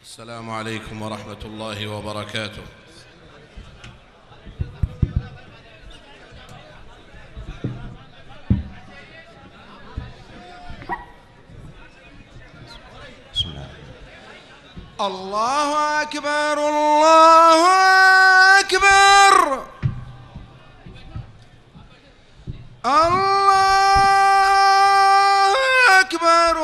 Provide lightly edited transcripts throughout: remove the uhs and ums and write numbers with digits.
السلام عليكم ورحمة الله وبركاته. الله أكبر الله أكبر الله أكبر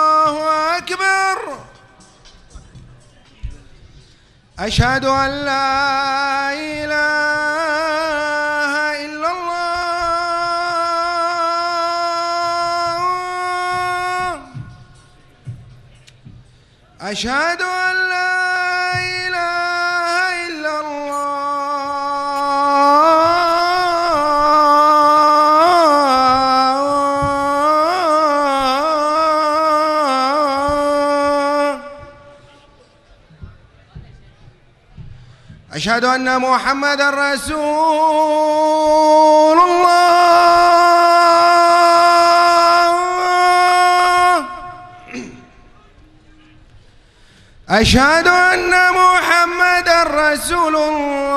الله أكبر. أشهد أن لا إله إلا الله. أشهد أن لا إله إلا الله. أشهد أن محمدًا رسول الله. أشهد أن محمدًا رسول الله.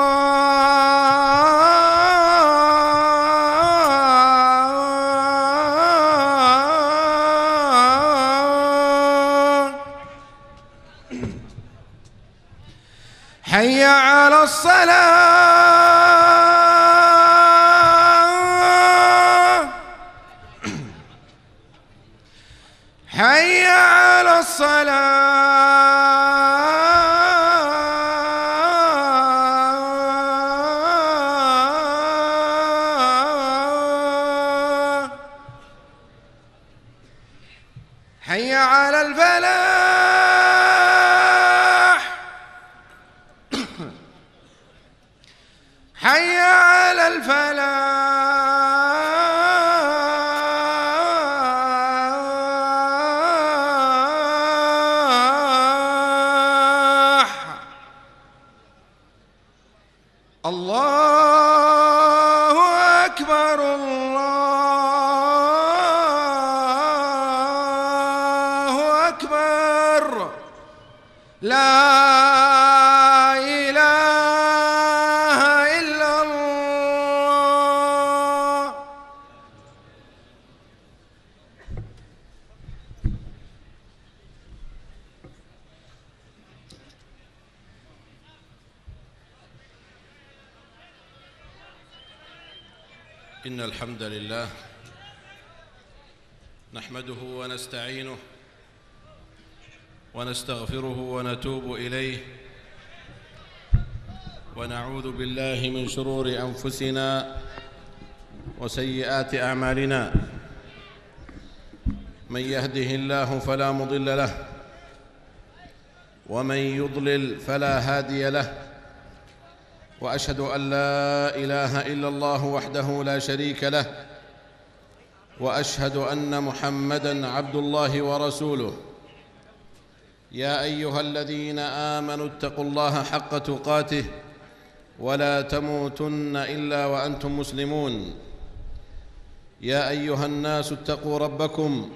حي على الصلاة. حي على الصلاة. حي على الفلاح. حي على الفلاح. الله أكبر الله أكبر. لا إله إلا الله. إن الحمد لله نحمده ونستعينه ونستغفره ونتوب إليه، ونعوذ بالله من شرور أنفسنا وسيئات أعمالنا. من يهده الله فلا مضل له، ومن يضلل فلا هادي له. وأشهد أن لا إله إلا الله وحده لا شريك له، وأشهد أن محمدًا عبد الله ورسوله. يا أيها الذين آمنوا اتقوا الله حق تقاته ولا تموتن إلا وأنتم مسلمون. يا أيها الناس اتقوا ربكم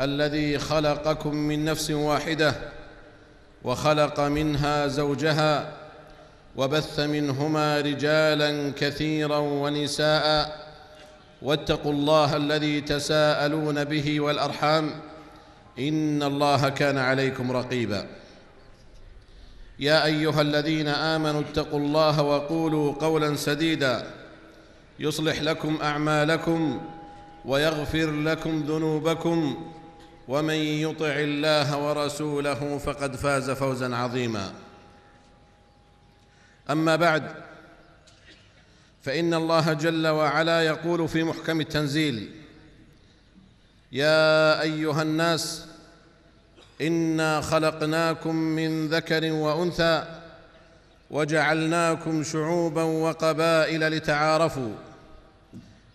الذي خلقكم من نفس واحدة، وخلق منها زوجها، وبث منهما رجالاً كثيراً ونساء. واتقوا الله الذي تساءلون به والأرحام، إن الله كان عليكم رقيباً. يا أيها الذين آمنوا اتقوا الله وقولوا قولاً سديداً يصلح لكم أعمالكم ويغفر لكم ذنوبكم، ومن يطع الله ورسوله فقد فاز فوزاً عظيماً. أما بعد، فإن الله جل وعلا يقول في محكم التنزيل: يا أيها الناس إنا خلقناكم من ذكر وأنثى وجعلناكم شعوبا وقبائل لتعارفوا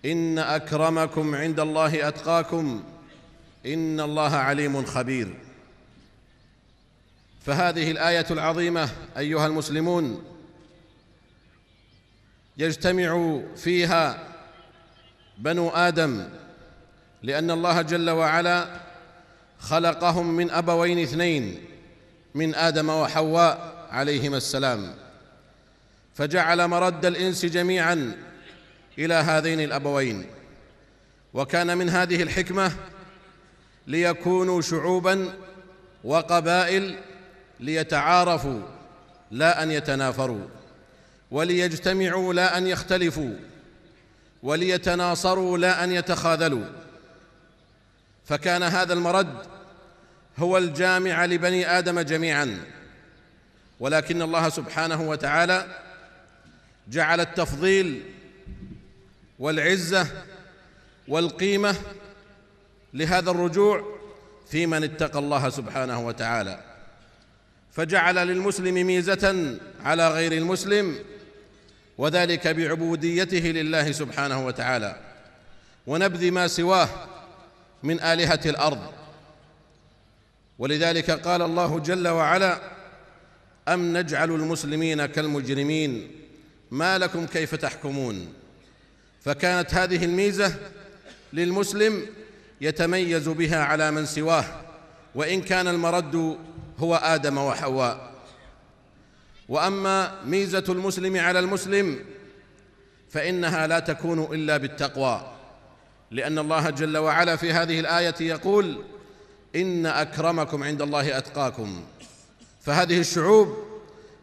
إن أكرمكم عند الله أتقاكم إن الله عليم خبير. فهذه الآية العظيمة أيها المسلمون يجتمع فيها بنو آدم، لأن الله جل وعلا خلقهم من أبوين اثنين، من آدم وحواء عليهما السلام، فجعل مرد الإنس جميعا إلى هذين الأبوين. وكان من هذه الحكمة ليكونوا شعوبا وقبائل ليتعارفوا لا أن يتنافروا، وليجتمعوا لا أن يختلفوا، وليتناصروا لا أن يتخاذلوا. فكان هذا المرد هو الجامع لبني آدم جميعا. ولكن الله سبحانه وتعالى جعل التفضيل والعزة والقيمة لهذا الرجوع في من اتقى الله سبحانه وتعالى، فجعل للمسلم ميزة على غير المسلم، وذلك بعبوديته لله سبحانه وتعالى ونبذ ما سواه من آلهة الأرض. ولذلك قال الله جل وعلا: أم نجعل المسلمين كالمجرمين ما لكم كيف تحكمون. فكانت هذه الميزة للمسلم يتميز بها على من سواه، وإن كان المرد هو آدم وحواء. وأما ميزة المسلم على المسلم فإنها لا تكون إلا بالتقوى، لأن الله جل وعلا في هذه الآية يقول: إن أكرمكم عند الله أتقاكم. فهذه الشعوب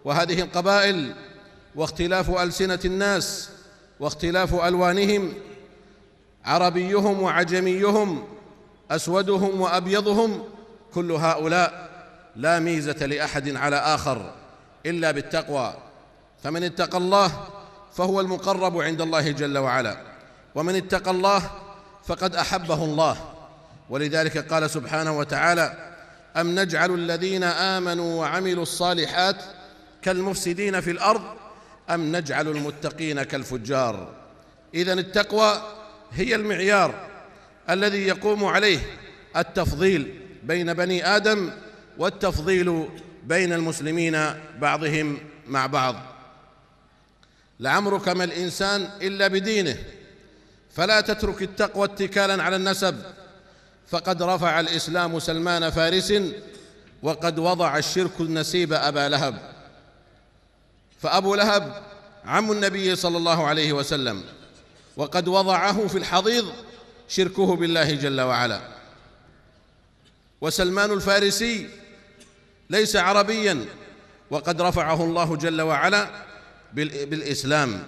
وهذه القبائل واختلاف ألسنة الناس واختلاف ألوانهم، عربيهم وعجميهم، أسودهم وأبيضهم، كل هؤلاء لا ميزة لأحد على آخر إلا بالتقوى. فمن اتقى الله فهو المقرب عند الله جل وعلا، ومن اتقى الله فقد أحبه الله. ولذلك قال سبحانه وتعالى: أم نجعل الذين آمنوا وعملوا الصالحات كالمفسدين في الأرض أم نجعل المتقين كالفجار. إذن التقوى هي المعيار الذي يقوم عليه التفضيل بين بني آدم والتفضيل بين المسلمين بعضهم مع بعض. لعمرك ما الإنسان إلا بدينه، فلا تترك التقوى اتكالا على النسب، فقد رفع الإسلام سلمان فارس وقد وضع الشرك النسيب أبا لهب. فأبو لهب عم النبي صلى الله عليه وسلم، وقد وضعه في الحضيض شركه بالله جل وعلا. وسلمان الفارسي ليس عربيا، وقد رفعه الله جل وعلا بالإسلام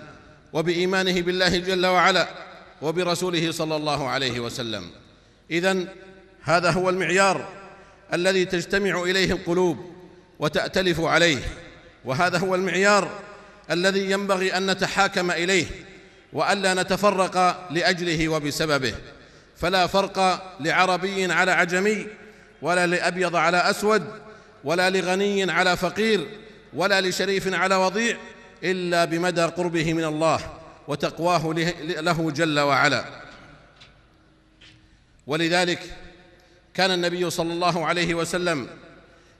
وبإيمانه بالله جل وعلا وبرسوله صلى الله عليه وسلم. إذن هذا هو المعيار الذي تجتمع إليه القلوب وتأتلف عليه، وهذا هو المعيار الذي ينبغي أن نتحاكم إليه وألا نتفرق لأجله وبسببه. فلا فرق لعربي على عجمي، ولا لأبيض على أسود، ولا لغني على فقير، ولا لشريف على وضيع، إلا بمدى قربه من الله وتقواه له جل وعلا. ولذلك كان النبي صلى الله عليه وسلم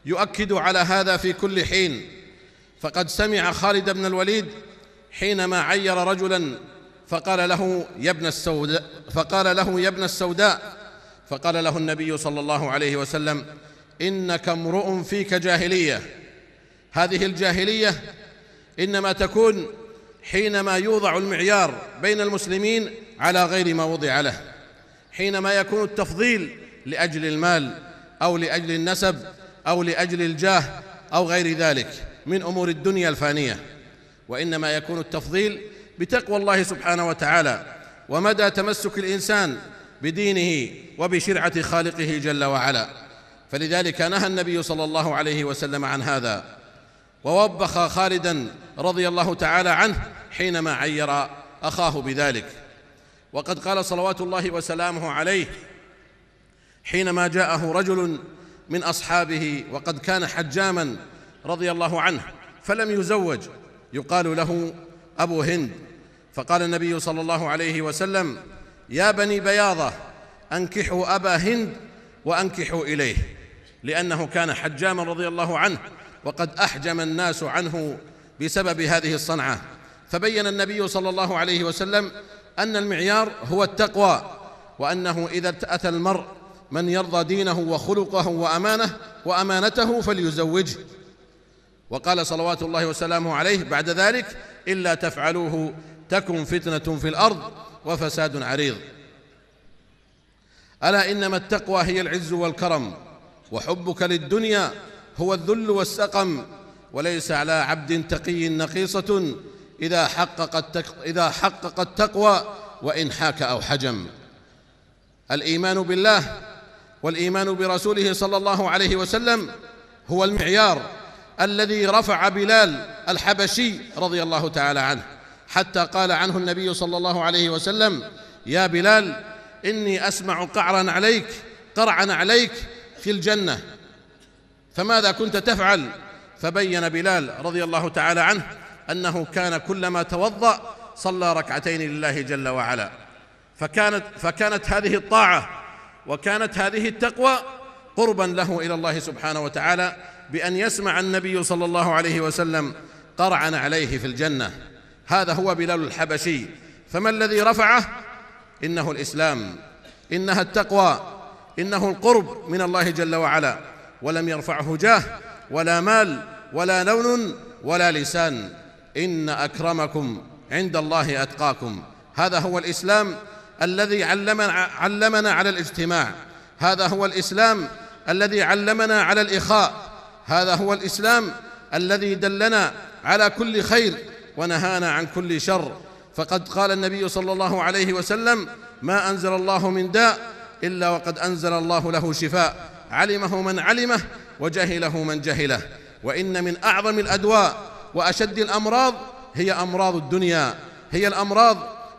يؤكد على هذا في كل حين. فقد سمع خالد بن الوليد حينما عير رجلا فقال له يا ابن السوداء، فقال له النبي صلى الله عليه وسلم: إنك امرؤ فيك جاهلية. هذه الجاهلية إنما تكون حينما يوضع المعيار بين المسلمين على غير ما وضع له، حينما يكون التفضيل لأجل المال أو لأجل النسب أو لأجل الجاه أو غير ذلك من أمور الدنيا الفانية، وإنما يكون التفضيل بتقوى الله سبحانه وتعالى ومدى تمسك الإنسان بدينه وبشرعة خالقه جل وعلا. فلذلك نهى النبي صلى الله عليه وسلم عن هذا، ووبخ خالدا رضي الله تعالى عنه حينما عير أخاه بذلك. وقد قال صلوات الله وسلامه عليه حينما جاءه رجل من أصحابه وقد كان حجاما رضي الله عنه فلم يزوج، يقال له أبو هند، فقال النبي صلى الله عليه وسلم: يا بني بياضة أنكحوا أبا هند وأنكحوا إليه، لأنه كان حجاما رضي الله عنه وقد أحجم الناس عنه بسبب هذه الصنعة. فبين النبي صلى الله عليه وسلم أن المعيار هو التقوى، وأنه إذا أتى المرء من يرضى دينه وخلقه وأمانته فليزوجه. وقال صلوات الله وسلامه عليه بعد ذلك: إلا تفعلوه تكن فتنة في الأرض وفساد عريض. ألا إنما التقوى هي العز والكرم، وحبك للدنيا هو الذل والسقم، وليس على عبد تقي نقيصة إذا حقق التقوى وإن حاك أو حجم. الإيمان بالله والإيمان برسوله صلى الله عليه وسلم هو المعيار الذي رفع بلال الحبشي رضي الله تعالى عنه، حتى قال عنه النبي صلى الله عليه وسلم: يا بلال إني أسمع قرعا عليك في الجنة، فماذا كنت تفعل؟ فبين بلال رضي الله تعالى عنه أنه كان كلما توضأ صلى ركعتين لله جل وعلا. فكانت هذه الطاعة وكانت هذه التقوى قربا له إلى الله سبحانه وتعالى، بأن يسمع النبي صلى الله عليه وسلم قرعا عليه في الجنة. هذا هو بلال الحبشي. فما الذي رفعه؟ إنه الإسلام، إنها التقوى، إنه القرب من الله جل وعلا، ولم يرفعه جاه ولا مال ولا لون ولا لسان. إن أكرمكم عند الله أتقاكم. هذا هو الإسلام الذي علمنا على الاجتماع، هذا هو الإسلام الذي علمنا على الإخاء، هذا هو الإسلام الذي دلنا على كل خير ونهانا عن كل شر. فقد قال النبي صلى الله عليه وسلم: ما أنزل الله من داء إلا وقد أنزل الله له شفاء، علمه من علمه وجهله من جهله. وإن من أعظم الأدواء وأشد الأمراض هي أمراض الدنيا، هي الأمراض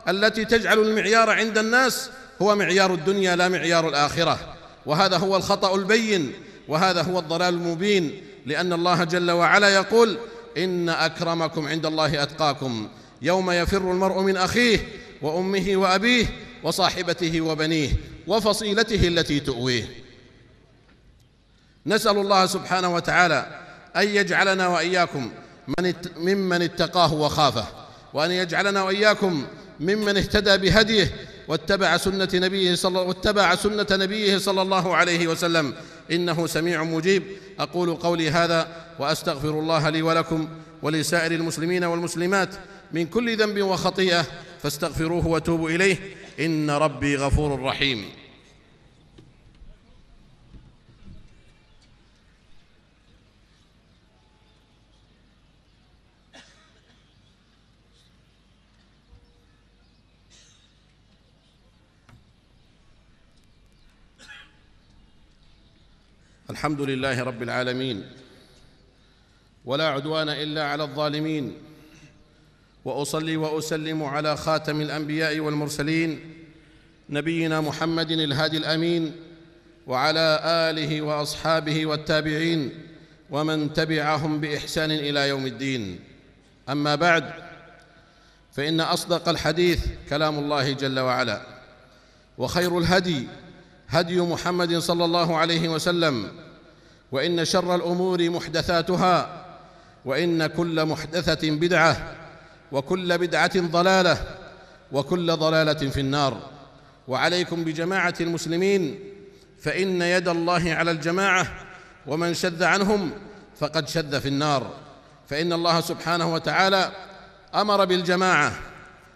التي تجعل المعيار عند الناس هو معيار الدنيا لا معيار الآخرة. وهذا هو الخطأ البين، وهذا هو الضلال المبين، لأن الله جل وعلا يقول: إن أكرمكم عند الله أتقاكم، يوم يفر المرء من أخيه وأمه وأبيه وصاحبته وبنيه وفصيلته التي تؤويه. نسأل الله سبحانه وتعالى أن يجعلنا وإياكم ممن اتقاه وخافه، وأن يجعلنا وإياكم ممن اهتدى بهديه واتبع سنة نبيه صلى الله عليه وسلم، إنه سميع مجيب. أقول قولي هذا وأستغفر الله لي ولكم ولسائر المسلمين والمسلمات من كل ذنب وخطيئة، فاستغفروه وتوبوا إليه، إن ربي غفور رحيم. الحمد لله رب العالمين، ولا عدوان إلا على الظالمين، وأصلي وأسلم على خاتم الأنبياء والمرسلين نبينا محمد الهادي الأمين، وعلى آله وأصحابه والتابعين ومن تبعهم بإحسان إلى يوم الدين. أما بعد، فإن أصدق الحديث كلام الله جل وعلا، وخير الهدي هدي محمد صلى الله عليه وسلم، وإن شر الأمور محدثاتها، وإن كل محدثة بدعة، وكل بدعة ضلالة، وكل ضلالة في النار. وعليكم بجماعة المسلمين، فإن يد الله على الجماعة، ومن شذ عنهم فقد شذ في النار. فإن الله سبحانه وتعالى أمر بالجماعة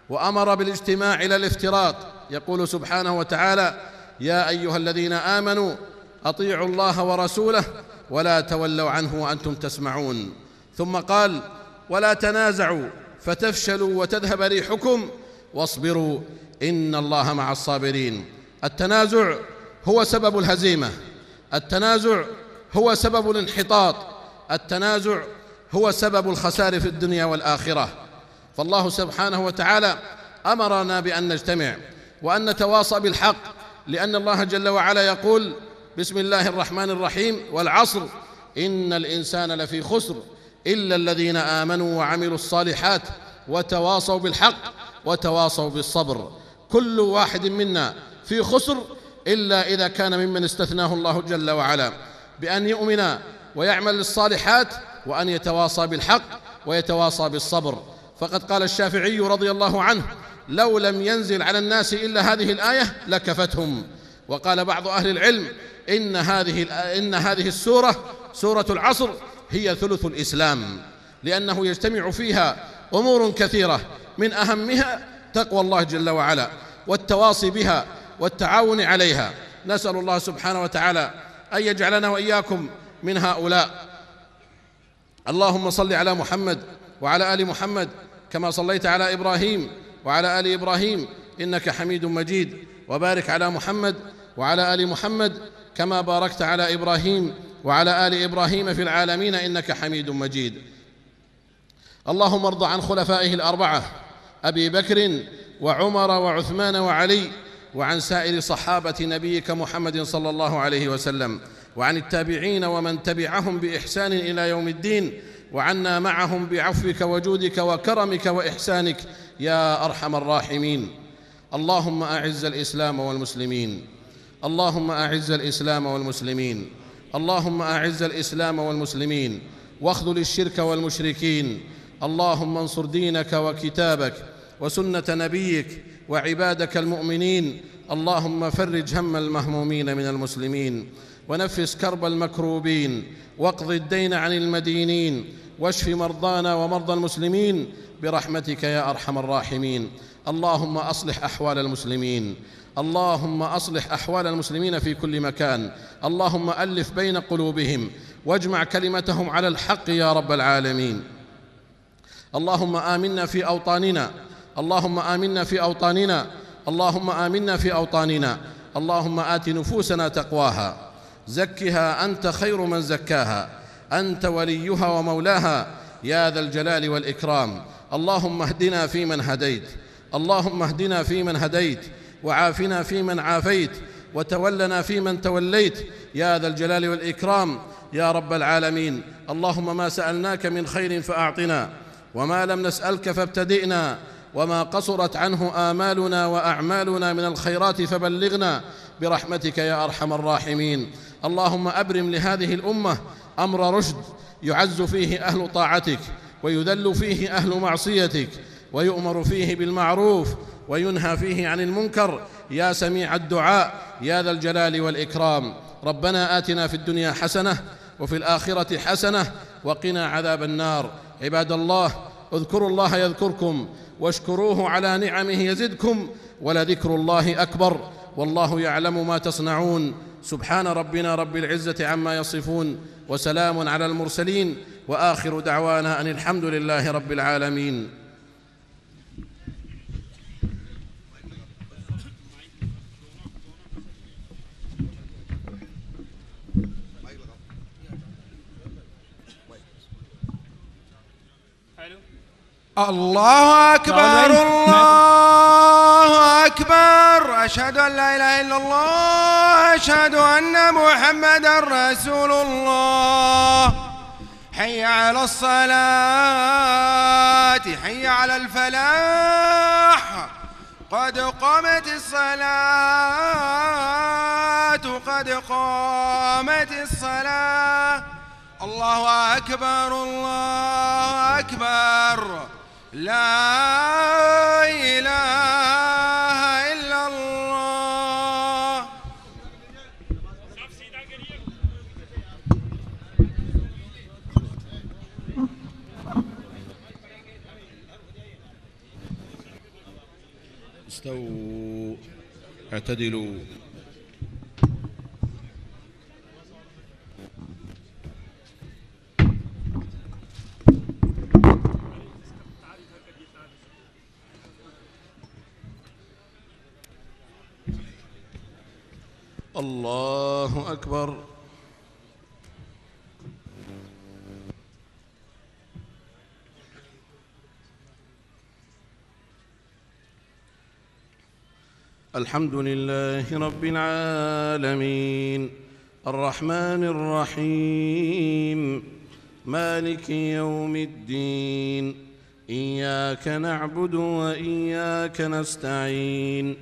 وأمر بالاجتماع إلى الافتراق. يقول سبحانه وتعالى: يا أيها الذين آمنوا أطيعوا الله ورسوله ولا تولوا عنه وأنتم تسمعون. ثم قال: ولا تنازعوا فتفشلوا وتذهب ريحكم واصبروا إن الله مع الصابرين. التنازع هو سبب الهزيمة، التنازع هو سبب الانحطاط، التنازع هو سبب الخسار في الدنيا والآخرة. فالله سبحانه وتعالى أمرنا بأن نجتمع وأن نتواصى بالحق، لأن الله جل وعلا يقول: بسم الله الرحمن الرحيم: والعصر إن الإنسان لفي خسر إلا الذين آمنوا وعملوا الصالحات وتواصوا بالحق وتواصوا بالصبر. كل واحد منا في خسر إلا إذا كان ممن استثناه الله جل وعلا بأن يؤمن ويعمل الصالحات، وأن يتواصى بالحق ويتواصى بالصبر. فقد قال الشافعي رضي الله عنه: لو لم ينزل على الناس إلا هذه الآية لكفتهم. وقال بعض أهل العلم إن هذه السورة، سورة العصر، هي ثلث الإسلام، لأنه يجتمع فيها أمور كثيرة، من أهمها تقوى الله جل وعلا والتواصي بها والتعاون عليها. نسأل الله سبحانه وتعالى أن يجعلنا وإياكم من هؤلاء. اللهم صل على محمد وعلى آل محمد كما صليت على إبراهيم وعلى آل إبراهيم إنك حميد مجيد، وبارك على محمد وعلى آل محمد كما باركت على إبراهيم وعلى آل إبراهيم في العالمين إنك حميد مجيد. اللهم ارض عن خلفائه الأربعة أبي بكر وعمر وعثمان وعلي، وعن سائر صحابة نبيك محمد صلى الله عليه وسلم، وعن التابعين ومن تبعهم بإحسان إلى يوم الدين، وعنا معهم بعفوك وجودك وكرمك وإحسانك يا أرحم الراحمين. اللهم أعز الإسلام والمسلمين، اللهم أعز الإسلام والمسلمين، اللهم أعز الإسلام والمسلمين، واخذل الشرك والمشركين. اللهم انصر دينك وكتابك وسنة نبيك وعبادك المؤمنين. اللهم فرج هم المهمومين من المسلمين، ونفس كرب المكروبين، واقض الدين عن المدينين، واشف مرضانا ومرضى المسلمين برحمتك يا أرحم الراحمين. اللهم أصلح أحوال المسلمين، اللهم أصلح أحوال المسلمين في كل مكان. اللهم ألف بين قلوبهم واجمع كلمتهم على الحق يا رب العالمين. اللهم آمنا في أوطاننا، اللهم آمنا في أوطاننا، اللهم آمنا في أوطاننا. اللهم آت نفوسنا تقواها، زكها أنت خير من زكاها، أنت وليها ومولاها يا ذا الجلال والإكرام. اللهم اهدنا فيمن هديت، اللهم اهدنا فيمن هديت، وعافنا فيمن عافيت، وتولنا فيمن توليت يا ذا الجلال والإكرام يا رب العالمين. اللهم ما سألناك من خير فأعطنا، وما لم نسألك فابتدئنا، وما قصرت عنه آمالنا وأعمالنا من الخيرات فبلغنا برحمتك يا أرحم الراحمين. اللهم أبرم لهذه الأمة أمر رشد يعز فيه أهل طاعتك، ويذل فيه أهل معصيتك، ويؤمر فيه بالمعروف وينهى فيه عن المنكر يا سميع الدعاء يا ذا الجلال والإكرام. ربنا آتنا في الدنيا حسنة وفي الآخرة حسنة وقنا عذاب النار. عباد الله، اذكروا الله يذكركم، واشكروه على نعمه يزدكم، ولذكر الله أكبر، والله يعلم ما تصنعون. سبحان ربنا رب العزة عما يصفون، وسلام على المرسلين، وآخر دعوانا أن الحمد لله رب العالمين. الله أكبر، الله أكبر، أشهد أن لا إله إلا الله، أشهد أن محمدا رسول الله. حي على الصلاة، حي على الفلاح، قد قامت الصلاة، قد قامت الصلاة. الله أكبر، الله أكبر، لا إله إلا الله. استووا، اعتدلوا. الله أكبر. الحمد لله رب العالمين، الرحمن الرحيم، مالك يوم الدين، إياك نعبد وإياك نستعين،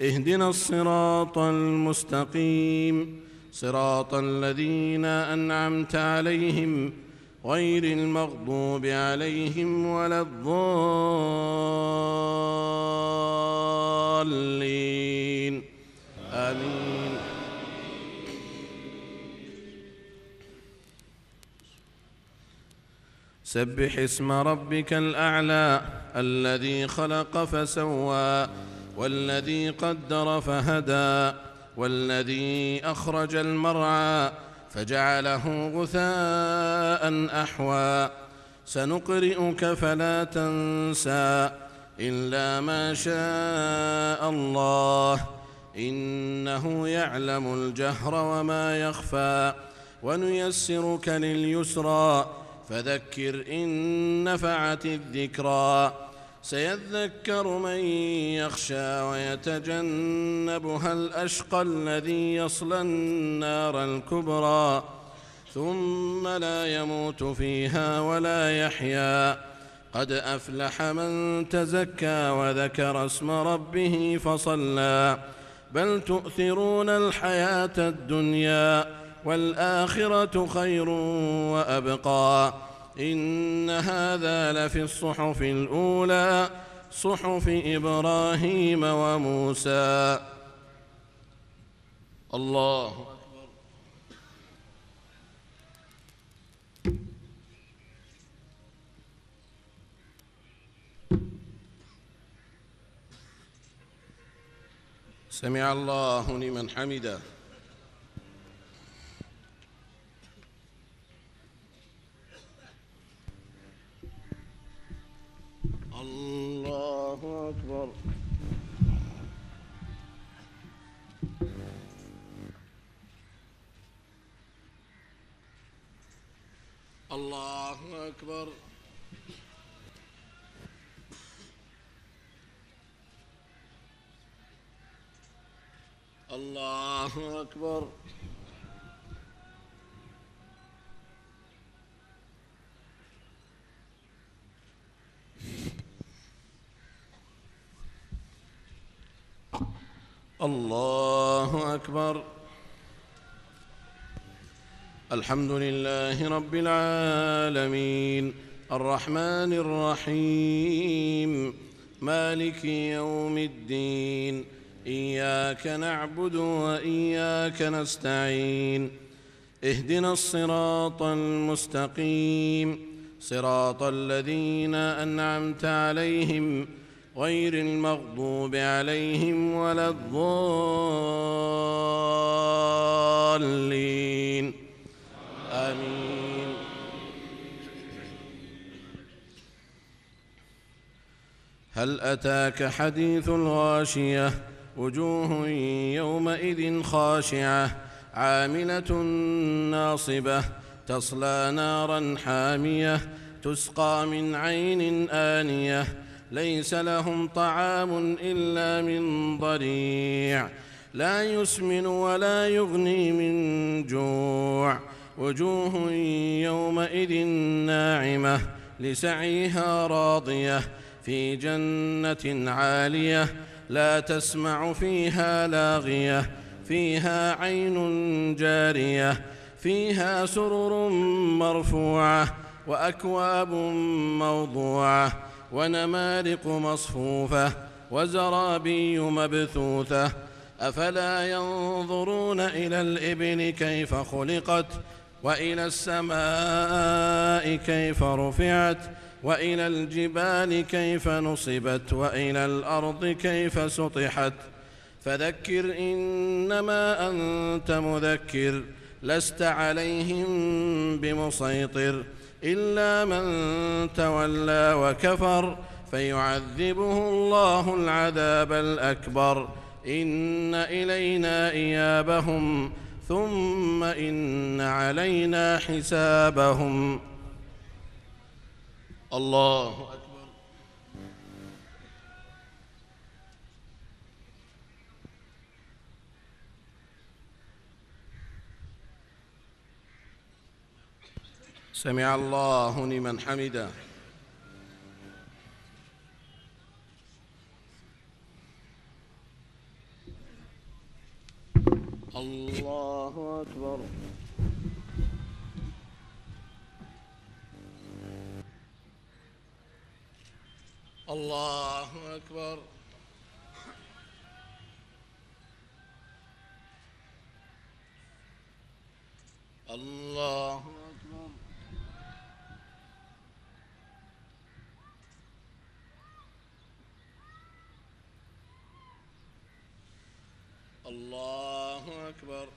اهدنا الصراط المستقيم، صراط الذين أنعمت عليهم غير المغضوب عليهم ولا الضالين آمين. سبح اسم ربك الأعلى الذي خلق فسوى والذي قدر فهدى والذي أخرج المرعى فجعله غثاء أحوى سنقرئك فلا تنسى إلا ما شاء الله إنه يعلم الجهر وما يخفى ونيسرك لليسرى فذكر إن نفعت الذكرى سيذكر من يخشى ويتجنبها الأشقى الذي يصلى النار الكبرى ثم لا يموت فيها ولا يحيا قد أفلح من تزكى وذكر اسم ربه فصلى بل تؤثرون الحياة الدنيا والآخرة خير وأبقى إن هذا لفي الصحف الأولى صحف إبراهيم وموسى. الله أكبر. سمع الله لمن حمده. الله أكبر. الله أكبر. الله أكبر. الله أكبر. الحمد لله رب العالمين الرحمن الرحيم مالك يوم الدين إياك نعبد وإياك نستعين اهدنا الصراط المستقيم صراط الذين أنعمت عليهم غير المغضوب عليهم ولا الضالين آمين. هل أتاك حديث الغاشية وجوه يومئذ خاشعة عاملة ناصبة تصلى نارا حامية تسقى من عين آنية ليس لهم طعام إلا من ضريع لا يسمن ولا يغني من جوع وجوه يومئذ ناعمة لسعيها راضية في جنة عالية لا تسمع فيها لاغية فيها عين جارية فيها سرر مرفوعة وأكواب موضوعة ونمارق مصفوفة وزرابي مبثوثة أفلا ينظرون إلى الإبل كيف خلقت وإلى السماء كيف رفعت وإلى الجبال كيف نصبت وإلى الأرض كيف سطحت فذكر إنما أنت مذكر لست عليهم بمسيطر إلا من تولى وكفر فيعذبه الله العذاب الأكبر إن إلينا إيابهم ثم إن علينا حسابهم. الله أكبر. سمع الله لمن حمده. الله أكبر. الله أكبر. الله أكبر. الله أكبر.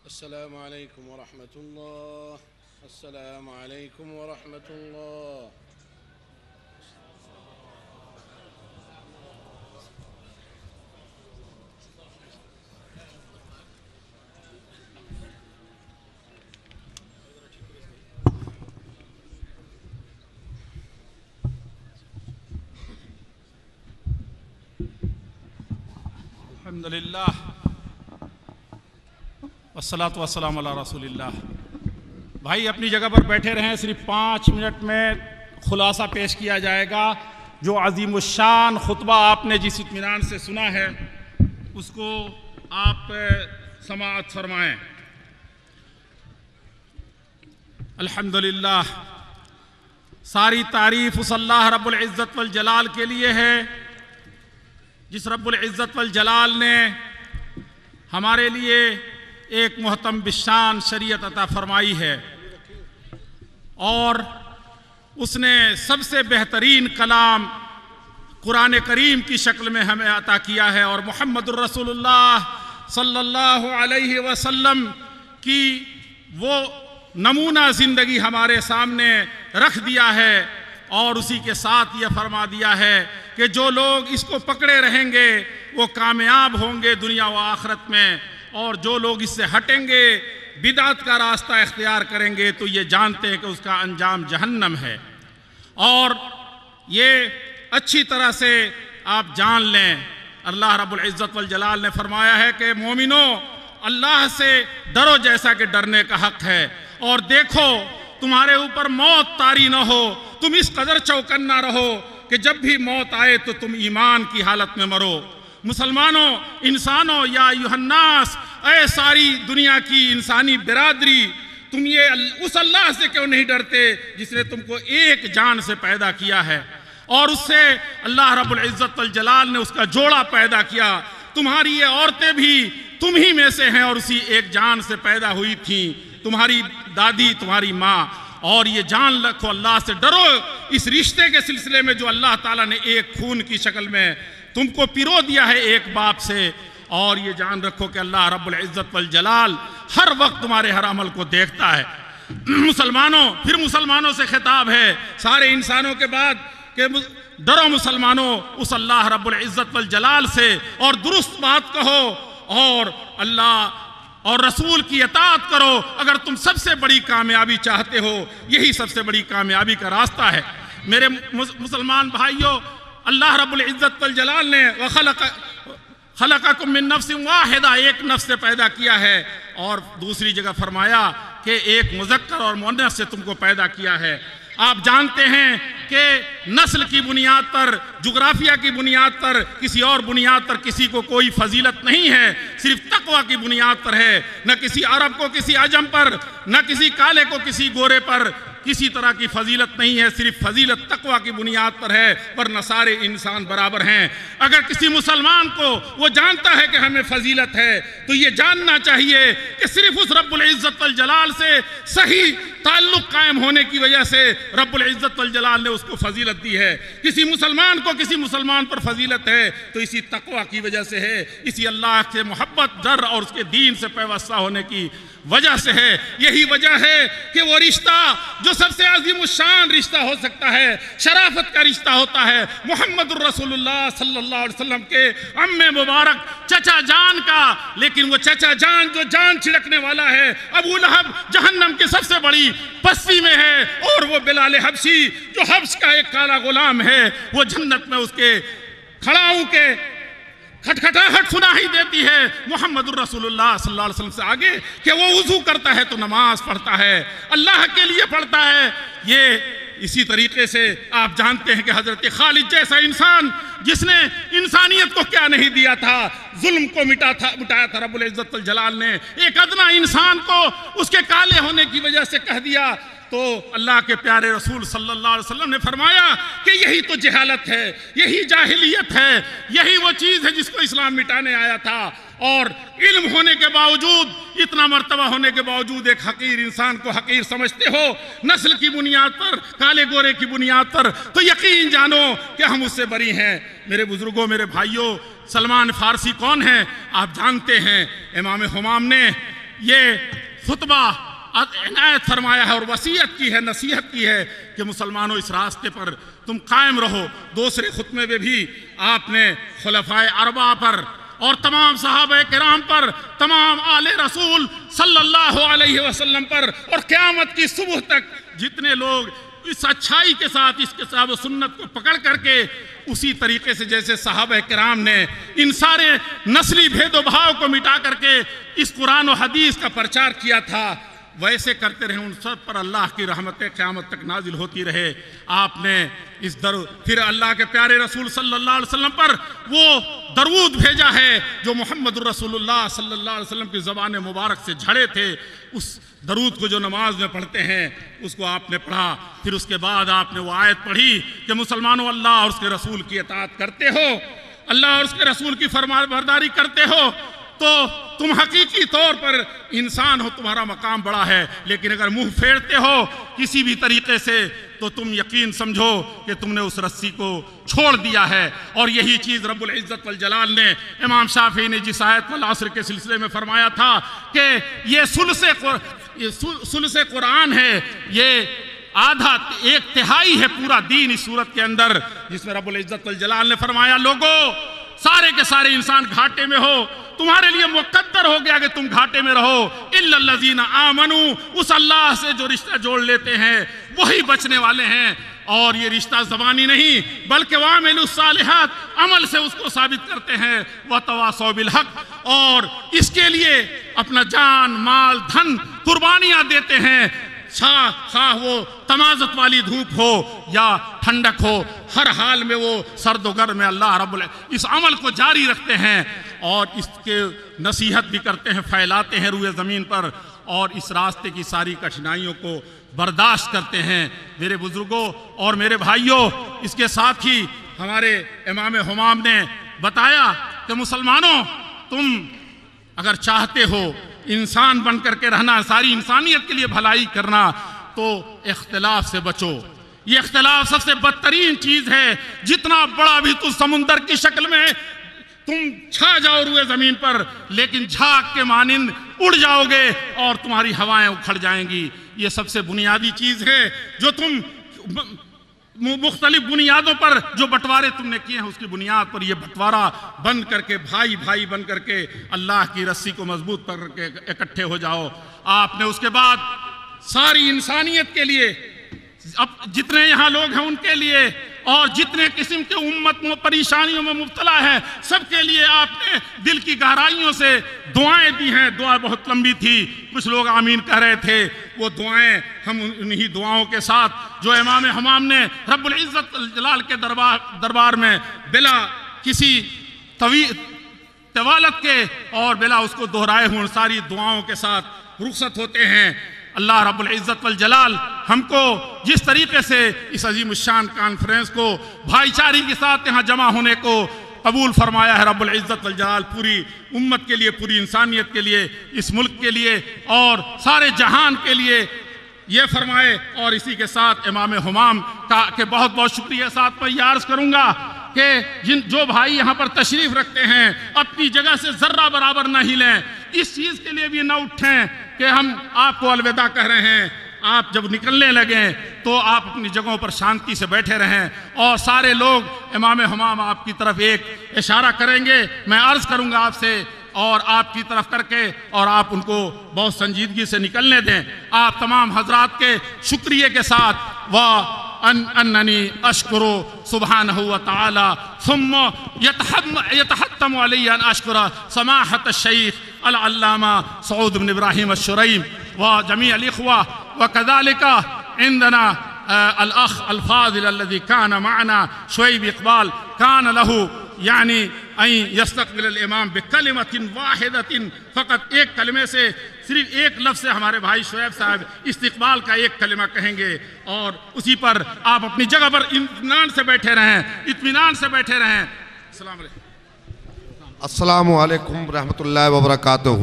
السلام عليكم ورحمة الله. السلام عليكم ورحمة الله. الحمدللہ والصلاۃ والسلام علی رسول اللہ. بھائی اپنی جگہ پر بیٹھے رہیں، صرف 5 منٹ میں خلاصہ پیش کیا جائے گا. جو عظیم الشان خطبہ آپ نے جس اطمینان سے سنا ہے اس کو آپ سماعت فرمائیں. الحمدللہ ساری تعریف اس اللہ رب العزت والجلال کے لیے ہے جس رب العزت والجلال نے ہمارے لیے ایک محتم بالشان شریعت عطا فرمائی ہے، اور اس نے سب سے بہترین کلام قرآن کریم کی شکل میں ہمیں عطا کیا ہے، اور محمد الرسول اللہ صلی اللہ علیہ وسلم کی وہ نمونہ زندگی ہمارے سامنے رکھ دیا ہے، اور اسی کے ساتھ یہ فرما دیا ہے کہ جو لوگ اس کو پکڑے رہیں گے وہ کامیاب ہوں گے دنیا و آخرت میں، اور جو لوگ اس سے ہٹیں گے بدعت کا راستہ اختیار کریں گے تو یہ جانتے ہیں کہ اس کا انجام جہنم ہے. اور یہ اچھی طرح سے آپ جان لیں، اللہ رب العزت والجلال نے فرمایا ہے کہ مومنو اللہ سے ڈرو جیسا کہ ڈرنے کا حق ہے، اور دیکھو تمہارے اوپر موت طاری نہ ہو، تم اس قدر چوکنا رہو کہ جب بھی موت آئے تو تم ایمان کی حالت میں مرو. مسلمانوں، انسانوں، یا ایھا الناس، اے ساری دنیا کی انسانی برادری، تم یہ اس اللہ سے کیوں نہیں ڈرتے جس نے تم کو ایک جان سے پیدا کیا ہے، اور اس سے اللہ رب العزت والجلال نے اس کا جوڑا پیدا کیا. تمہاری یہ عورتیں بھی تم ہی میں سے ہیں اور اسی ایک جان سے پیدا ہوئی تھیں، تمہاری دادی، تمہاری ماں. اور یہ جان رکھو، اللہ سے ڈرو اس رشتے کے سلسلے میں جو اللہ تعالیٰ نے ایک خون کی شکل میں تم کو پرو دیا ہے ایک باپ سے. اور یہ جان رکھو کہ اللہ رب العزت والجلال ہر وقت تمہارے ہر عمل کو دیکھتا ہے. مسلمانوں، پھر مسلمانوں سے خطاب ہے سارے انسانوں کے بعد کہ ڈرو مسلمانوں اس اللہ رب العزت والجلال سے، اور درست بات کہو، اور اللہ اور رسول کی اطاعت کرو. اگر تم سب سے بڑی کامیابی چاہتے ہو، یہی سب سے بڑی کامیابی کا راستہ ہے. میرے مسلمان بھائیوں، اللہ رب العزت والجلال نے خلقکم من نفس واحدہ، ایک نفس سے پیدا کیا ہے، اور دوسری جگہ فرمایا کہ ایک مذکر اور مؤنث سے تم کو پیدا کیا ہے. آپ جانتے ہیں کہ نسل کی بنیاد پر، جغرافیہ کی بنیاد پر، کسی اور بنیاد پر کسی کو کوئی فضیلت نہیں ہے، صرف تقوی کی بنیاد پر ہے. نہ کسی عرب کو کسی عجم پر، نہ کسی کالے کو کسی گورے پر کسی طرح کی فضیلت نہیں ہے، صرف فضیلت تقوی کی بنیاد پر ہے، ورنہ سارے انسان برابر ہیں. اگر کسی مسلمان کو وہ جانتا ہے کہ ہمیں فضیلت ہے تو یہ جاننا چاہیے کہ صرف اس رب العزت والجلال سے صحیح تعلق قائم ہونے کی وجہ سے رب العزت والجلال نے اس کو فضیلت دی ہے. کسی مسلمان کو کسی مسلمان پر فضیلت ہے تو اسی تقوی کی وجہ سے ہے، اسی اللہ سے محبت، ڈر اور اس کے دین سے پیوستہ ہونے کی وجہ سے ہے۔ یہی وجہ ہے کہ وہ رشتہ جو سب سے عظیم الشان رشتہ ہو سکتا ہے، شرافت کا رشتہ ہوتا ہے، محمد الرسول اللہ صلی اللہ علیہ وسلم کے عم مبارک چچا جان کا، لیکن وہ چچا جان جو جان چھڑکنے والا ہے، ابو لہب جہنم کی سب سے بڑی پستی میں ہے، اور وہ بلال حبشی جو حبش کا ایک کالا غلام ہے، وہ جنت میں اس کے کھڑاؤں کے کھٹکھٹاہٹ سنائی دیتی ہے محمد الرسول اللہ صلی اللہ علیہ وسلم سے آگے، کہ وہ وضو کرتا ہے تو نماز پڑھتا ہے، اللہ کے لیے پڑھتا ہے۔ یہ اسی طریقے سے آپ جانتے ہیں کہ حضرت خالد جیسا انسان جس نے انسانیت کو کیا نہیں دیا تھا، ظلم کو مٹایا تھا رب العزت والجلال نے، ایک ادنا انسان کو اس کے کالے ہونے کی وجہ سے کہہ دیا، تو اللہ کے پیارے رسول صلی اللہ علیہ وسلم نے فرمایا کہ یہی تو جہالت ہے، یہی جاہلیت ہے، یہی وہ چیز ہے جس کو اسلام مٹانے آیا تھا۔ اور علم ہونے کے باوجود، اتنا مرتبہ ہونے کے باوجود ایک حقیر انسان کو حقیر سمجھتے ہو نسل کی بنیاد پر، کالے گورے کی بنیاد پر، تو یقین جانو کہ ہم اس سے بری ہیں۔ میرے بزرگوں، میرے بھائیوں، سلمان فارسی کون ہیں آپ جانتے ہیں۔ امام حمام نے یہ خطبہ عنایت فرمایا ہے اور وصیت کی ہے، نصیحت کی ہے کہ مسلمانوں اس راستے پر تم قائم رہو۔ دوسرے خطبے میں بھی آپ نے خلفائے اربعہ پر اور تمام صحابہ کرام پر، تمام آل رسول صلی اللہ علیہ وسلم پر، اور قیامت کی صبح تک جتنے لوگ اس اچھائی کے ساتھ اس کتاب و سنت کو پکڑ کر کے اسی طریقے سے جیسے صحابہ کرام نے ان سارے نسلی بھید و بھاؤ کو مٹا کر کے اس قرآن و حدیث کا پرچار کیا تھا، ویسے کرتے رہے، ان سب پر اللہ کی رحمتیں قیامت تک نازل ہوتی رہے۔ آپ نے پھر اللہ کے پیارے رسول صلی اللہ علیہ وسلم پر وہ درود بھیجا ہے جو محمد الرسول اللہ صلی اللہ علیہ وسلم کی زبان مبارک سے جھڑے تھے۔ اس درود کو جو نماز میں پڑھتے ہیں اس کو آپ نے پڑھا، پھر اس کے بعد آپ نے وہ آیت پڑھی کہ مسلمانوں اللہ اور اس کے رسول کی اطاعت کرتے ہو، اللہ اور اس کے رسول کی فرمانبرداری کرتے ہو تو تم حقیقی طور پر انسان ہو، تمہارا مقام بڑا ہے، لیکن اگر منہ پھیرتے ہو کسی بھی طریقے سے تو تم یقین سمجھو کہ تم نے اس رسی کو چھوڑ دیا ہے۔ اور یہی چیز رب العزت والجلال نے امام شافعی نے جس آیت والعصر کے سلسلے میں فرمایا تھا کہ یہ ثلث قرآن ہے، یہ آدھا ایک تہائی ہے پورا دین اس صورت کے اندر، جس میں رب العزت والجلال نے فرمایا لوگو سارے کے سارے انسان گھاٹے میں ہو، تمہارے لیے مقدر ہو گیا کہ تم گھاٹے میں رہو، الا الذین آمنوا، اس اللہ سے جو رشتہ جوڑ لیتے ہیں وہی بچنے والے ہیں۔ اور یہ رشتہ زبانی نہیں بلکہ وعملوا الصالحات، عمل سے اس کو ثابت کرتے ہیں، وتواصوا بالحق، اور اس کے لیے اپنا جان مال دھن قربانیاں دیتے ہیں، خواہ وہ تمازت والی دھوپ ہو یا ٹھنڈک ہو، ہر حال میں وہ سرد و گرم میں اللہ رب العزت اس عمل کو جاری رکھتے ہیں اور اس کے نصیحت بھی کرتے ہیں، پھیلاتے ہیں روئے زمین پر، اور اس راستے کی ساری کٹھنائیوں کو برداشت کرتے ہیں۔ میرے بزرگوں اور میرے بھائیوں، اس کے ساتھ ہی ہمارے امام حمام نے بتایا کہ مسلمانوں تم اگر چاہتے ہو انسان بن کر کے رہنا، ساری انسانیت کے لیے بھلائی کرنا، تو اختلاف سے بچو۔ یہ اختلاف سب سے بدترین چیز ہے، جتنا بڑا بھی تو سمندر کی شکل میں تم چھا جاؤ روئے زمین پر، لیکن جھاگ کے مانند اڑ جاؤ گے اور تمہاری ہوائیں اکھڑ جائیں گی۔ یہ سب سے بنیادی چیز ہے جو تم مختلف بنیادوں پر جو بٹوارے تم نے کیے ہیں اس کی بنیاد پر یہ بٹوارہ بند کر کے بھائی بھائی بن کر کے اللہ کی رسی کو مضبوط کر کے اکٹھے ہو جاؤ۔ آپ نے اس کے بعد ساری انسانیت کے لیے، اب جتنے یہاں لوگ ہیں ان کے لیے، اور جتنے قسم کے امت پریشانیوں میں مبتلا ہے سب کے لیے آپ نے دل کی گہرائیوں سے دعائیں دی ہیں۔ دعا بہت لمبی تھی، کچھ لوگ آمین کہہ رہے تھے، وہ دعائیں ہم انہی دعاؤں کے ساتھ جو امام حمام نے رب العزت جلال کے دربار میں بلا کسی طوالت کے اور بلا اس کو دہرائے ہوئے ساری دعاؤں کے ساتھ رخصت ہوتے ہیں۔ اللہ رب العزت والجلال ہم کو جس طریقے سے اس عظیم الشان کانفرنس کو بھائی چارے کے ساتھ یہاں جمع ہونے کو قبول فرمایا ہے رب العزت والجلال، پوری امت کے لیے، پوری انسانیت کے لیے، اس ملک کے لیے اور سارے جہان کے لیے یہ فرمائے۔ اور اسی کے ساتھ امام حمام کا کہ بہت بہت شکریہ ساتھ میں یہ عرض کروں گا کہ جو بھائی یہاں پر تشریف رکھتے ہیں اپنی جگہ سے ذرہ برابر نہ ہلیں، اس چیز کے لیے بھی نہ اٹھیں کہ ہم آپ کو الوداع کہہ رہے ہیں. آپ جب نکلنے لگیں تو آپ اپنی جگہوں پر شانتی سے بیٹھے رہیں اور سارے لوگ امام حمام آپ کی طرف ایک اشارہ کریں گے. میں عرض کروں گا آپ سے اور آپ کی طرف کر کے اور آپ ان کو بہت سنجیدگی سے نکلنے دیں. آپ تمام حضرات کے شکریہ کے ساتھ اننی اشکر سبحانہ وتعالی ثم یتحتم علی ان اشکر سماحت الشیخ العلامہ سعود بن ابراہیم الشریم وجميع الإخوة وكذلك عندنا الأخ الفاضل الذي كان معنا شعيب إقبال كان له يعني أن يستقبل الإمام بكلمة واحدة فقط. ایک کلمے سے صرف ایک لفظ سے ہمارے بھائی شعیب صاحب استقبال کا ایک کلمہ کہیں گے اور اسی پر آپ اپنی جگہ پر اطمینان سے بیٹھے رہیں. اطمینان سے بیٹھے رہیں. السلام علیکم. السلام علیکم ورحمۃ اللہ وبرکاتہ.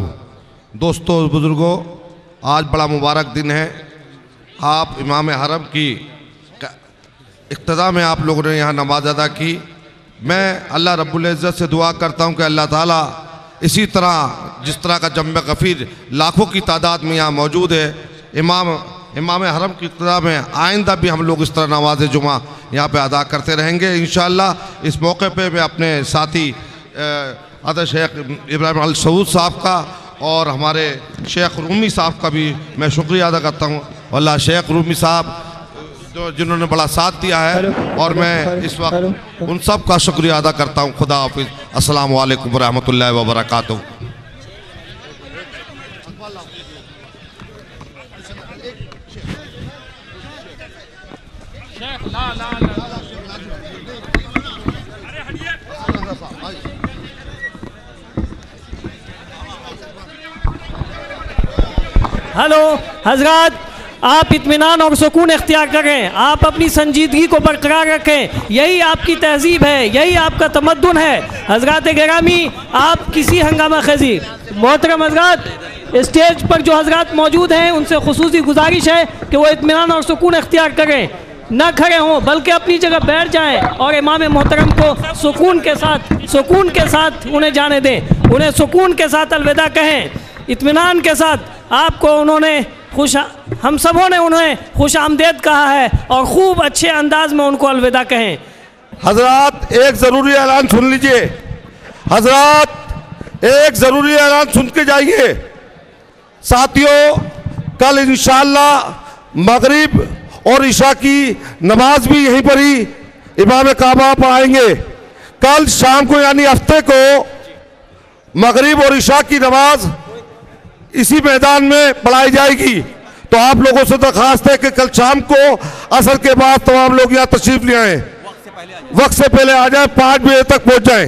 دوستو بزرگوں، آج بڑا مبارک دن ہے. آپ امام حرم کی اقتداء میں آپ لوگوں نے یہاں نماز ادا کی. میں اللہ رب العزت سے دعا کرتا ہوں کہ اللہ تعالیٰ اسی طرح جس طرح کا جمع غفیر لاکھوں کی تعداد میں یہاں موجود ہے، امام حرم کی اقتداء میں آئندہ بھی ہم لوگ اس طرح نماز جمعہ یہاں پہ ادا کرتے رہیں گے انشاءاللہ. اس موقع پہ میں اپنے ساتھی حضرت شیخ ابراہیم السعود صاحب کا اور ہمارے شیخ رومی صاحب کا بھی میں شکریہ ادا کرتا ہوں. واللہ شیخ رومی صاحب جنہوں نے بڑا ساتھ دیا ہے اور میں اس وقت ان سب کا شکریہ ادا کرتا ہوں. خدا حافظ. السلام علیکم ورحمۃ اللہ وبرکاتہ. ہلو حضرات، آپ اطمینان اور سکون اختیار کریں. آپ اپنی سنجیدگی کو برقرار رکھیں. یہی آپ کی تہذیب ہے، یہی آپ کا تمدن ہے. حضرات گرامی، آپ کسی ہنگامہ خیزی محترم حضرات اسٹیج پر جو حضرات موجود ہیں ان سے خصوصی گزارش ہے کہ وہ اطمینان اور سکون اختیار کریں، نہ کھڑے ہوں بلکہ اپنی جگہ بیٹھ جائیں اور امام محترم کو سکون کے ساتھ انہیں جانے دیں. انہیں سکون کے ساتھ الوداع کہیں، اطمینان کے ساتھ. آپ کو انہوں نے ہم سبوں نے انہیں خوش آمدید کہا ہے اور خوب اچھے انداز میں ان کو الوداع کہیں. حضرات ایک ضروری اعلان سن لیجئے. حضرات ایک ضروری اعلان سن کے جائیے. ساتھیوں، کل انشاءاللہ مغرب اور عشاء کی نماز بھی یہیں پر ہی امام کعبہ پڑھائیں گے. کل شام کو یعنی ہفتے کو مغرب اور عشاء کی نماز اسی میدان میں پڑھائی جائے گی. تو آپ لوگوں سے درخواست ہے کہ کل شام کو عصر کے بعد تمام لوگ یہاں تشریف لے آئیں. وقت سے پہلے آ جائیں، 5 بجے تک پہنچ جائیں.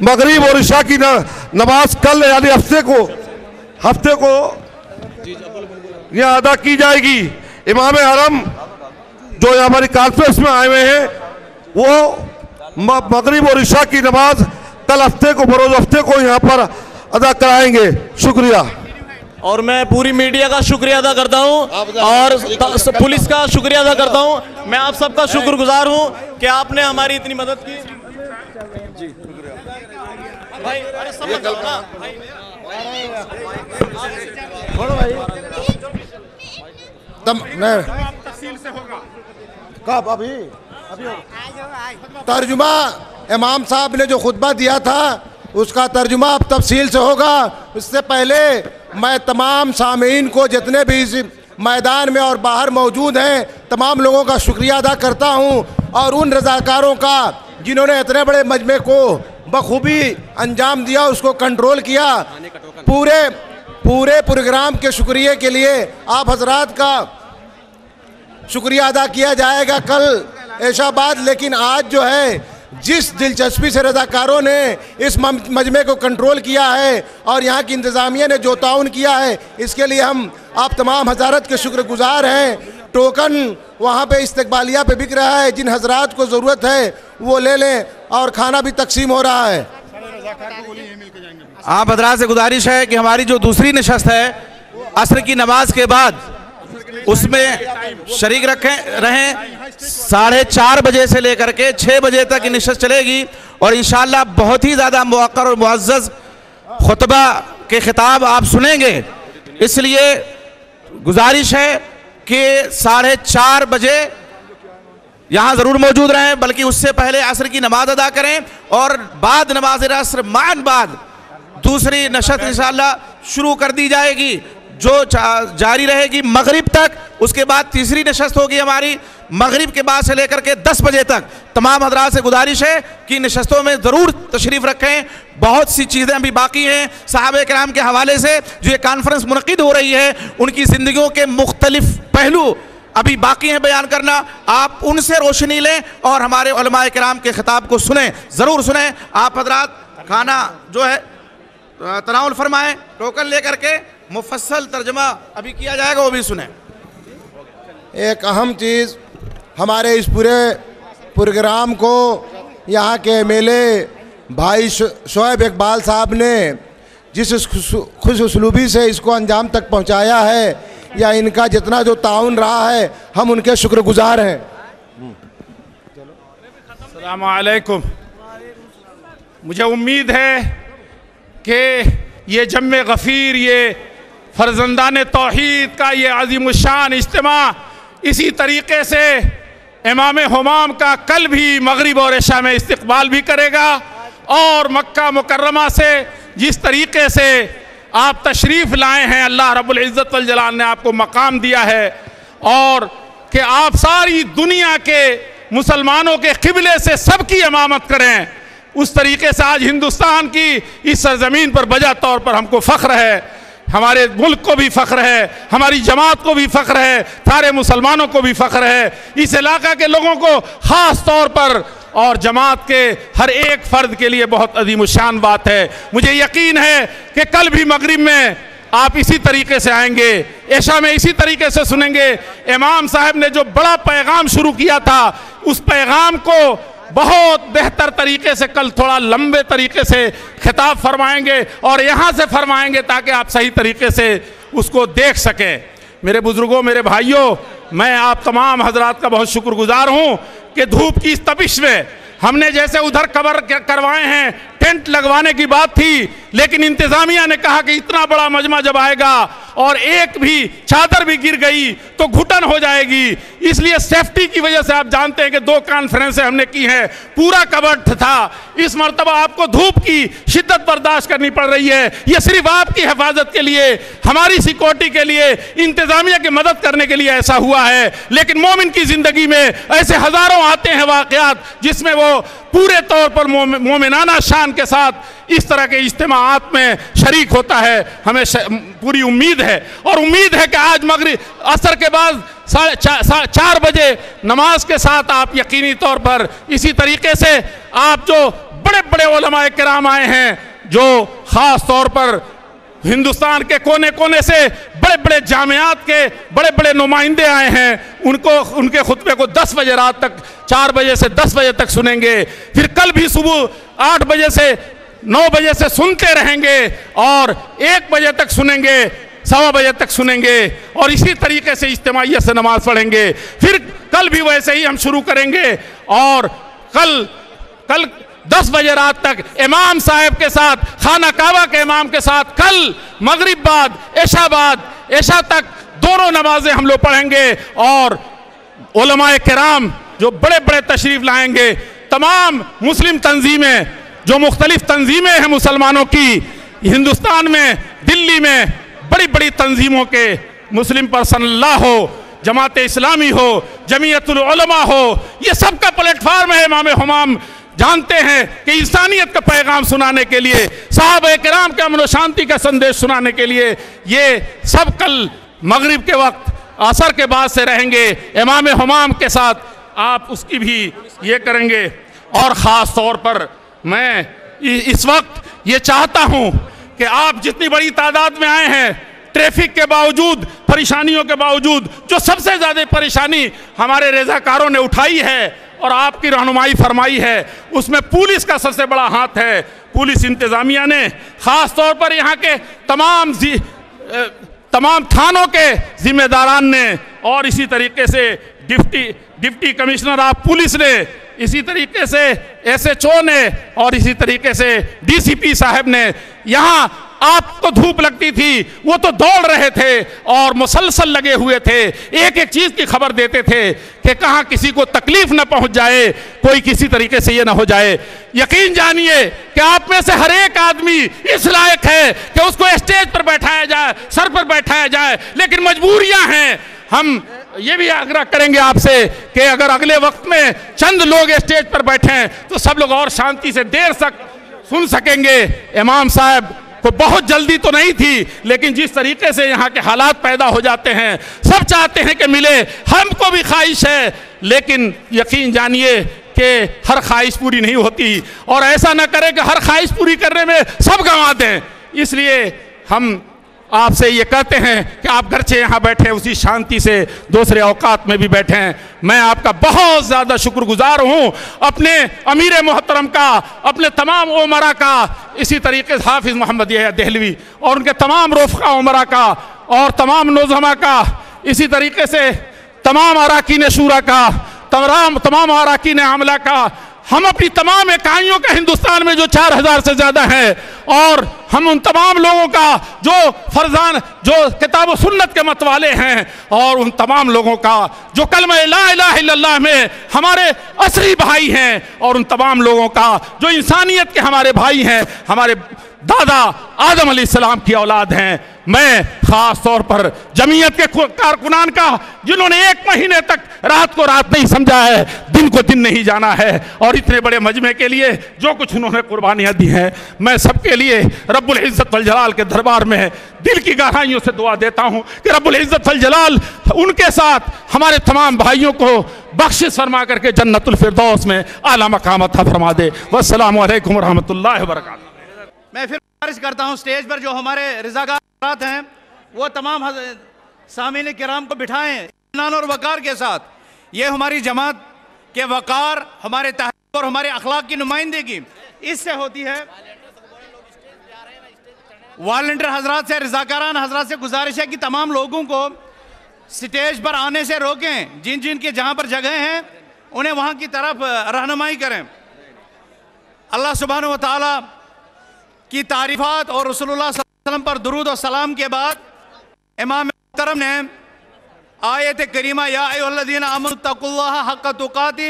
مغرب اور عشاء کی نماز کل یعنی ہفتے کو یہاں ادا کی جائے گی. امام حرم جو ہماری کانفرنس میں آئے ہوئے ہیں وہ مغرب اور عشاء کی نماز کل بروز ہفتے کو یہاں پر ادا کرائیں گے. شکریہ. اور میں پوری میڈیا کا شکریہ ادا کرتا ہوں اور پولیس کا شکریہ ادا کرتا ہوں. میں آپ سب کا شکر گزار ہوں کہ آپ نے ہماری اتنی مدد کی. جی بھائی ترجمہ امام صاحب نے جو خطبہ دیا تھا اس کا ترجمہ اب تفصیل سے ہوگا. اس سے پہلے میں تمام سامعین کو جتنے بھی اس میدان میں اور باہر موجود ہیں تمام لوگوں کا شکریہ ادا کرتا ہوں اور ان رضاکاروں کا جنہوں نے اتنے بڑے مجمع کو بخوبی انجام دیا، اس کو کنٹرول کیا. پورے پروگرام کے شکریہ کے لیے آپ حضرات کا شکریہ ادا کیا جائے گا کل عشاء بعد. لیکن آج جو ہے جس دلچسپی سے رضاکاروں نے اس مجمع کو کنٹرول کیا ہے اور یہاں کی انتظامیہ نے جو تعاون کیا ہے اس کے لیے ہم آپ تمام حضرات کے شکر گزار ہیں. ٹوکن وہاں پہ استقبالیہ پہ بک رہا ہے، جن حضرات کو ضرورت ہے وہ لے لیں اور کھانا بھی تقسیم ہو رہا ہے. آپ حضرات سے گزارش ہے کہ ہماری جو دوسری نشست ہے عصر کی نماز کے بعد اس میں شریک رہیں. 4:30 بجے سے لے کر کے 6 بجے تک یہ نشست چلے گی اور انشاءاللہ بہت ہی زیادہ موقر اور معزز خطبہ کے خطاب آپ سنیں گے. اس لیے گزارش ہے کہ 4:30 بجے یہاں ضرور موجود رہیں، بلکہ اس سے پہلے عصر کی نماز ادا کریں، اور بعد نماز عصر معاً بعد دوسری نشست انشاءاللہ شروع کر دی جائے گی جو جاری رہے گی مغرب تک۔ اس کے بعد تیسری نشست ہوگی ہماری مغرب کے بعد سے لے کر کے 10 بجے تک۔ تمام حضرات سے گزارش ہے کہ نشستوں میں ضرور تشریف رکھیں، بہت سی چیزیں ابھی باقی ہیں صحابہ کرام کے حوالے سے۔ جو یہ کانفرنس منعقد ہو رہی ہے ان کی زندگیوں کے مختلف پہلو ابھی باقی ہیں بیان کرنا، آپ ان سے روشنی لیں اور ہمارے علماء کرام کے خطاب کو سنیں، ضرور سنیں۔ آپ حضرات کھانا جو ہے تناول فرمائیں، ٹوکن لے کر کے مفصل ترجمہ ابھی کیا جائے گا، وہ بھی سنیں۔ ایک اہم چیز ہمارے اس پورے پروگرام کو یہاں کے ایم ایل اے بھائی شعیب اقبال صاحب نے جس خوش اسلوبی سے اس کو انجام تک پہنچایا ہے، یا ان کا جتنا جو تعاون رہا ہے، ہم ان کے شکر گزار ہیں۔ السلام علیکم۔ مجھے امید ہے کہ یہ جمع غفیر، یہ فرزندان توحید کا یہ عظیم الشان اجتماع اسی طریقے سے امام حمام کا کل بھی مغرب اور عشاء میں استقبال بھی کرے گا، اور مکہ مکرمہ سے جس طریقے سے آپ تشریف لائے ہیں، اللہ رب العزت والجلال نے آپ کو مقام دیا ہے، اور کہ آپ ساری دنیا کے مسلمانوں کے قبلے سے سب کی امامت کریں، اس طریقے سے آج ہندوستان کی اس سرزمین پر بجا طور پر ہم کو فخر ہے، ہمارے ملک کو بھی فخر ہے، ہماری جماعت کو بھی فخر ہے، سارے مسلمانوں کو بھی فخر ہے، اس علاقہ کے لوگوں کو خاص طور پر اور جماعت کے ہر ایک فرد کے لیے بہت عظیم الشان بات ہے۔ مجھے یقین ہے کہ کل بھی مغرب میں آپ اسی طریقے سے آئیں گے، عشاء میں اسی طریقے سے سنیں گے۔ امام صاحب نے جو بڑا پیغام شروع کیا تھا، اس پیغام کو بہت بہتر طریقے سے کل تھوڑا لمبے طریقے سے خطاب فرمائیں گے، اور یہاں سے فرمائیں گے تاکہ آپ صحیح طریقے سے اس کو دیکھ سکیں۔ میرے بزرگوں، میرے بھائیوں، میں آپ تمام حضرات کا بہت شکر گزار ہوں کہ دھوپ کی اس تپش میں ہم نے جیسے ادھر کور کروائے ہیں، ٹینٹ لگوانے کی بات تھی، لیکن انتظامیہ نے کہا کہ اتنا بڑا مجمع جب آئے گا اور ایک بھی چادر بھی گر گئی تو گھٹن ہو جائے گی، اس لیے سیفٹی کی وجہ سے آپ جانتے ہیں کہ 2 کانفرنسیں ہم نے کی ہیں، پورا کورڈ تھا۔ اس مرتبہ آپ کو دھوپ کی شدت برداشت کرنی پڑ رہی ہے، یہ صرف آپ کی حفاظت کے لیے، ہماری سیکورٹی کے لیے، انتظامیہ کی مدد کرنے کے لیے ایسا ہوا ہے۔ لیکن مومن کی زندگی میں ایسے ہزاروں آتے ہیں واقعات جس میں وہ پورے طور پر مومنانہ شان کے ساتھ اس طرح کے اجتماعات میں شریک ہوتا ہے۔ ہمیں پوری امید ہے، اور امید ہے کہ آج مغرب عصر کے بعد 4 بجے نماز کے ساتھ آپ یقینی طور پر اسی طریقے سے آپ جو بڑے بڑے علماء کرام آئے ہیں، جو خاص طور پر ہندوستان کے کونے کونے سے بڑے بڑے جامعات کے بڑے بڑے نمائندے آئے ہیں، ان کے خطبے کو 10 بجے رات تک، 4 بجے سے 10 بجے تک سنیں گے، پھر کل بھی صبح 8 بجے سے 9 بجے سے سنتے رہیں گے، اور 1 بجے تک سنیں گے، 1:15 بجے تک سنیں گے، اور اسی طریقے سے اجتماعیت سے نماز پڑھیں گے۔ پھر کل بھی ویسے ہی ہم شروع کریں گے، اور کل 10 بجے رات تک امام صاحب کے ساتھ، خانہ کعبہ کے امام کے ساتھ، کل مغرب بعد عشاء تک دونوں نمازیں ہم لوگ پڑھیں گے، اور علماء کرام جو بڑے بڑے تشریف لائیں گے، تمام مسلم تنظیمیں، جو مختلف تنظیمیں ہیں مسلمانوں کی ہندوستان میں، دلی میں بڑی بڑی تنظیموں کے، مسلم پرسن اللہ ہو، جماعت اسلامی ہو، جمعیت العلماء ہو، یہ سب کا پلیٹ فارم ہے۔ امام حمام جانتے ہیں کہ انسانیت کا پیغام سنانے کے لیے، صحابہ کرام کے امن و شانتی کا سندیش سنانے کے لیے، یہ سب کل مغرب کے وقت عصر کے بعد سے رہیں گے۔ امام حمام کے ساتھ آپ اس کی بھی یہ کریں گے، اور خاص طور پر میں اس وقت یہ چاہتا ہوں کہ آپ جتنی بڑی تعداد میں آئے ہیں، ٹریفک کے باوجود، پریشانیوں کے باوجود، جو سب سے زیادہ پریشانی ہمارے رضاکاروں نے اٹھائی ہے اور آپ کی رہنمائی فرمائی ہے، اس میں پولیس کا سب سے بڑا ہاتھ ہے۔ پولیس انتظامیہ نے خاص طور پر یہاں کے تمام تھانوں کے ذمہ داران نے، اور اسی طریقے سے ڈپٹی کمشنر آف پولیس نے، اسی طریقے سے ایس ایچ او نے، اور اسی طریقے سے ڈی سی پی صاحب نے، یہاں آپ کو دھوپ لگتی تھی وہ تو دوڑ رہے تھے اور مسلسل لگے ہوئے تھے، ایک ایک چیز کی خبر دیتے تھے کہ کہاں کسی کو تکلیف نہ پہنچ جائے، کوئی کسی طریقے سے یہ نہ ہو جائے۔ یقین جانیے کہ آپ میں سے ہر ایک آدمی اس لائق ہے کہ اس کو اسٹیج پر بیٹھایا جائے، سر پر بیٹھایا جائے، لیکن مجبوریاں ہیں۔ ہم یہ بھی آگرہ کریں گے آپ سے کہ اگر اگلے وقت میں چند لوگ اسٹیج پر بیٹھیں تو سب لوگ اور شانتی سے دیر تک سن سکیں گے۔ امام صاحب کو بہت جلدی تو نہیں تھی، لیکن جس طریقے سے یہاں کے حالات پیدا ہو جاتے ہیں، سب چاہتے ہیں کہ ملے، ہم کو بھی خواہش ہے، لیکن یقین جانیے کہ ہر خواہش پوری نہیں ہوتی، اور ایسا نہ کرے کہ ہر خواہش پوری کرنے میں سب گنوا دیں۔ اس لیے ہم آپ سے یہ کہتے ہیں کہ آپ گرچہ یہاں بیٹھیں اسی شانتی سے دوسرے اوقات میں بھی بیٹھیں۔ میں آپ کا بہت زیادہ شکر گزار ہوں، اپنے امیر محترم کا، اپنے تمام عمرا کا، اسی طریقے سے حافظ محمد یحییٰ دہلوی اور ان کے تمام رفقا عمرا کا اور تمام نوزما کا، اسی طریقے سے تمام اراکین شورا کا، تمام اراکین عملہ کا، ہم اپنی تمام اکائیوں کا ہندوستان میں جو 4000 سے زیادہ ہیں، اور ہم ان تمام لوگوں کا جو فرزان جو کتاب و سنت کے متوالے ہیں، اور ان تمام لوگوں کا جو کلمہ لا الہ الا اللہ میں ہمارے اصلی بھائی ہیں، اور ان تمام لوگوں کا جو انسانیت کے ہمارے بھائی ہیں، ہمارے دادا آدم علیہ السلام کی اولاد ہیں۔ میں خاص طور پر جمعیت کے کارکنان کا، جنہوں نے 1 مہینے تک رات کو رات نہیں سمجھا ہے، دن کو دن نہیں جانا ہے، اور اتنے بڑے مجمع کے لیے جو کچھ انہوں نے قربانیاں دی ہیں، میں سب کے لیے رب العزت والجلال کے دربار میں دل کی گہرائیوں سے دعا دیتا ہوں کہ رب العزت والجلال ان کے ساتھ ہمارے تمام بھائیوں کو بخشش فرما کر کے جنت الفردوس میں اعلیٰ مقام عطا فرما دے۔ والسلام علیکم ورحمۃ اللہ وبرکاتہ۔ میں پھر گزارش کرتا ہوں اسٹیج پر جو ہمارے رضاکار ہیں وہ تمام سامعین کرام کو بٹھائیں اطمینان اور وقار کے ساتھ۔ یہ ہماری جماعت کے وقار، ہمارے تہذیب اور ہمارے اخلاق کی نمائندگی اس سے ہوتی ہے۔ والنٹر حضرات سے، رضاکاران حضرات سے گزارش ہے کہ تمام لوگوں کو سٹیج پر آنے سے روکیں، جن جن کے جہاں پر جگہ ہیں انہیں وہاں کی طرف رہنمائی کریں۔ اللہ سبحانہ و تعالی کی تعریفات اور رسول اللہ صلی اللہ علیہ وسلم پر درود و سلام کے بعد امام محترم نے آیت کریمہ یا ایھا الذین آمنوا اتقوا اللہ حق تقاتہ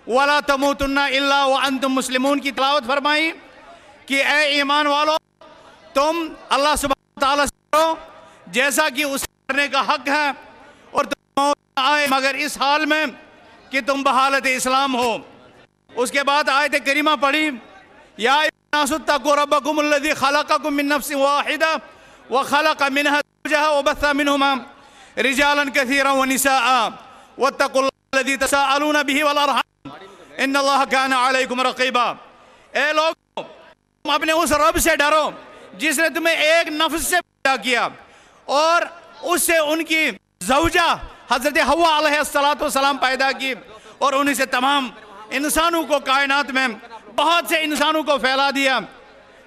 ولا تموتن الا وانتم مسلمون کی تلاوت فرمائی کہ اے ایمان والو، تم اللہ سبحانہ و تعالیٰ سے کرو جیسا کہ اسے کرنے کا حق ہے، اور تم موت نہ آئے مگر اس حال میں کہ تم بحالت اسلام ہو۔ اس کے بعد آیت کریمہ پڑھی یا ایھا الناس اتقوا ربکم الذی خلقکم من نفس واحدہ وخلق منها زوجها وبث منهما رجالا كثيرا ونساء واتقوا الله الذي تساءلون به والارحام ان اللہ كان علیکم رقیبا۔ اے لوگو، تم اپنے اس رب سے ڈرو جس نے تمہیں ایک نفس سے پیدا کیا اور اس سے ان کی زوجہ حضرت حوا علیہ السلام پیدا کی، اور انہیں سے تمام انسانوں کو کائنات میں بہت سے انسانوں کو پھیلا دیا۔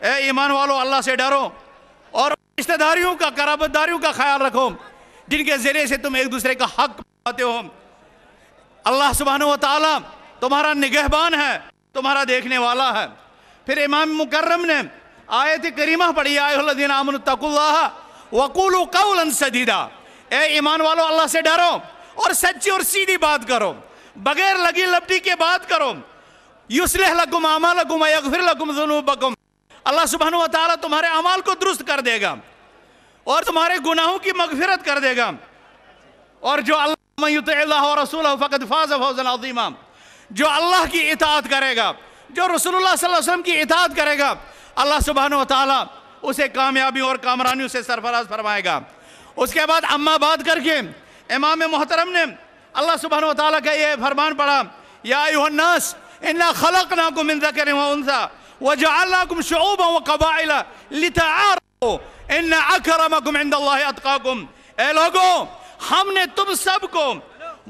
اے ایمان والو، اللہ سے ڈرو اور رشتہ داریوں کا، قرابت داریوں کا خیال رکھو جن کے ذریعے سے تم ایک دوسرے کا حق پاتے ہو۔ اللہ سبحانہ و تعالیٰ تمہارا نگہبان ہے، تمہارا دیکھنے والا ہے۔ پھر امام مکرم نے آیت کریمہ پڑھی یا ایھا الذین آمنوا اتقوا اللہ وقولوا قولا سدیدا۔ اے ایمان والو، اللہ سے ڈرو اور سچی اور سیدھی بات کرو، بغیر لگی لپٹی کے بات کرو۔ یصلح لکم اعمالکم ویغفر لکم ذنوبکم۔ اللہ سبحانہ و تعالیٰ تمہارے اعمال کو درست کر دے گا اور تمہارے گناہوں کی مغفرت کر دے گا۔ اور جو اللہ من یطع اللہ ورسولہ فقد فاز فوزا عظیما، جو اللہ کی اطاعت کرے گا، جو رسول اللہ صلی اللہ علیہ وسلم کی اطاعت کرے گا، اللہ سبحانہ و تعالیٰ اسے کامیابی اور کامرانیوں سے سرفراز فرمائے گا۔ اس کے بعد اما بات کر کے امام محترم نے اللہ سبحانہ و تعالیٰ کا یہ فرمان پڑھا یا ایھا الناس انا خلقناکم من ذکر و انثی وجعلناکم شعوبا وقبائل لتعارفوا ان اکرمکم عند اللہ اتقاکم۔ اے لوگو، ہم نے تم سب کو،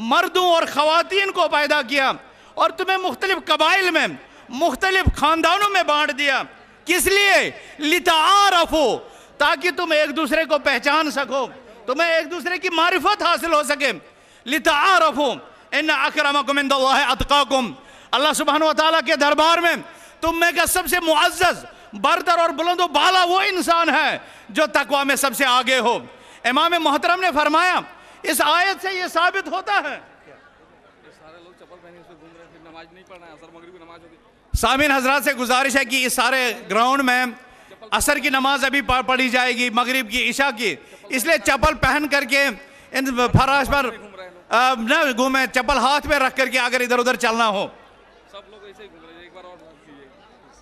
مردوں اور خواتین کو پیدا کیا اور تمہیں مختلف قبائل میں، مختلف خاندانوں میں بانٹ دیا۔ کس لیے؟ لتعارفوا، تاکہ تم ایک دوسرے کو پہچان سکو، تمہیں ایک دوسرے کی معرفت حاصل ہو سکے۔ لتعارفوا ان اکرمکم عند اللہ اتقاکم۔ اللہ سبحانہ و تعالیٰ کے دربار میں تم میں کا سب سے معزز، برتر اور بلند و بالا وہ انسان ہے جو تقوی میں سب سے آگے ہو۔ امام محترم نے فرمایا اس آیت سے یہ ثابت ہوتا ہے۔ سامعین حضرات سے گزارش ہے کہ اس سارے گراؤنڈ میں عصر کی نماز ابھی پڑھی جائے گی، مغرب کی، عشاء کی، اس لیے چپل پہن کر کے ان فراش پر نہ گھومیں، چپل ہاتھ میں رکھ کر کے اگر ادھر ادھر چلنا ہو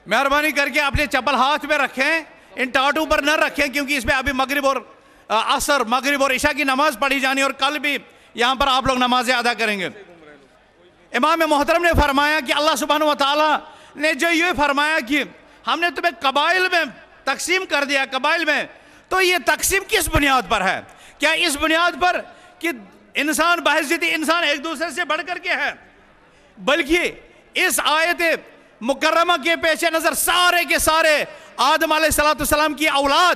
مہربانی کر کے اپنے چپل ہاتھ میں رکھیں، ان ٹاٹو پر نہ رکھیں، کیونکہ اس میں ابھی مغرب اور عصر، مغرب اور عشاء کی نماز پڑھی جانی، اور کل بھی یہاں پر آپ لوگ نمازیں ادا کریں گے۔ امام محترم نے فرمایا کہ اللہ سبحانہ و تعالیٰ نے جو یہ فرمایا کہ ہم نے تمہیں قبائل میں تقسیم کر دیا، قبائل میں، تو یہ تقسیم کس بنیاد پر ہے؟ کیا اس بنیاد پر کہ انسان بحیثیت انسان ایک دوسرے سے بڑھ کر کے ہے؟ بلکہ اس آیت مکرمہ کے پیش نظر سارے کے سارے آدم علیہ السلام کی اولاد،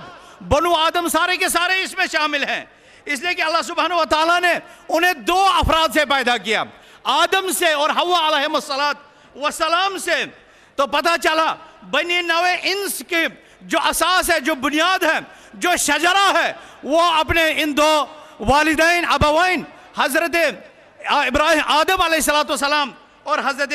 بنو آدم سارے کے سارے اس میں شامل ہیں، اس لیے کہ اللہ سبحانہ و تعالیٰ نے انہیں دو افراد سے پیدا کیا، آدم سے اور حوا علیہ السلام سے۔ تو پتہ چلا بنی نوع انس کے جو اساس ہے، جو بنیاد ہے، جو شجرہ ہے، وہ اپنے ان دو والدین ابوین حضرت ابراہیم آدم علیہ السلام اور حضرت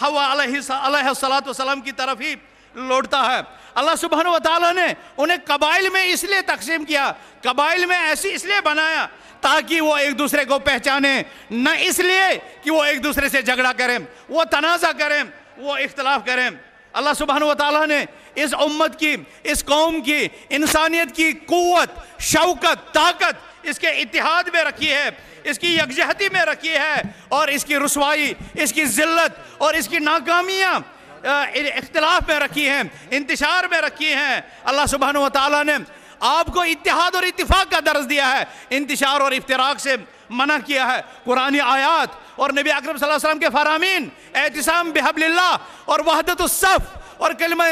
حوا علیہ السلام کی طرف ہی لوٹتا ہے۔ اللہ سبحانہ و تعالیٰ نے انہیں قبائل میں اس لیے تقسیم کیا، قبائل میں ایسی اس لیے بنایا تاکہ وہ ایک دوسرے کو پہچانے، نہ اس لیے کہ وہ ایک دوسرے سے جھگڑا کریں، وہ تنازع کریں، وہ اختلاف کریں۔ اللہ سبحانہ و تعالیٰ نے اس امت کی، اس قوم کی، انسانیت کی قوت، شوکت، طاقت اس کے اتحاد میں رکھی ہے، اس کی یکجہتی میں رکھی ہے، اور اس کی رسوائی، اس کی ذلت اور اس کی ناکامیاں اختلاف میں رکھی ہیں، انتشار میں رکھی ہیں۔ اللہ سبحانہ و تعالیٰ نے آپ کو اتحاد اور اتفاق کا درس دیا ہے، انتشار اور افتراق سے منع کیا ہے۔ قرآنی آیات اور نبی اکرم صلی اللہ علیہ وسلم کے فرامین، اعتصام بحبل اللہ اور وحدت الصف اور کلمہ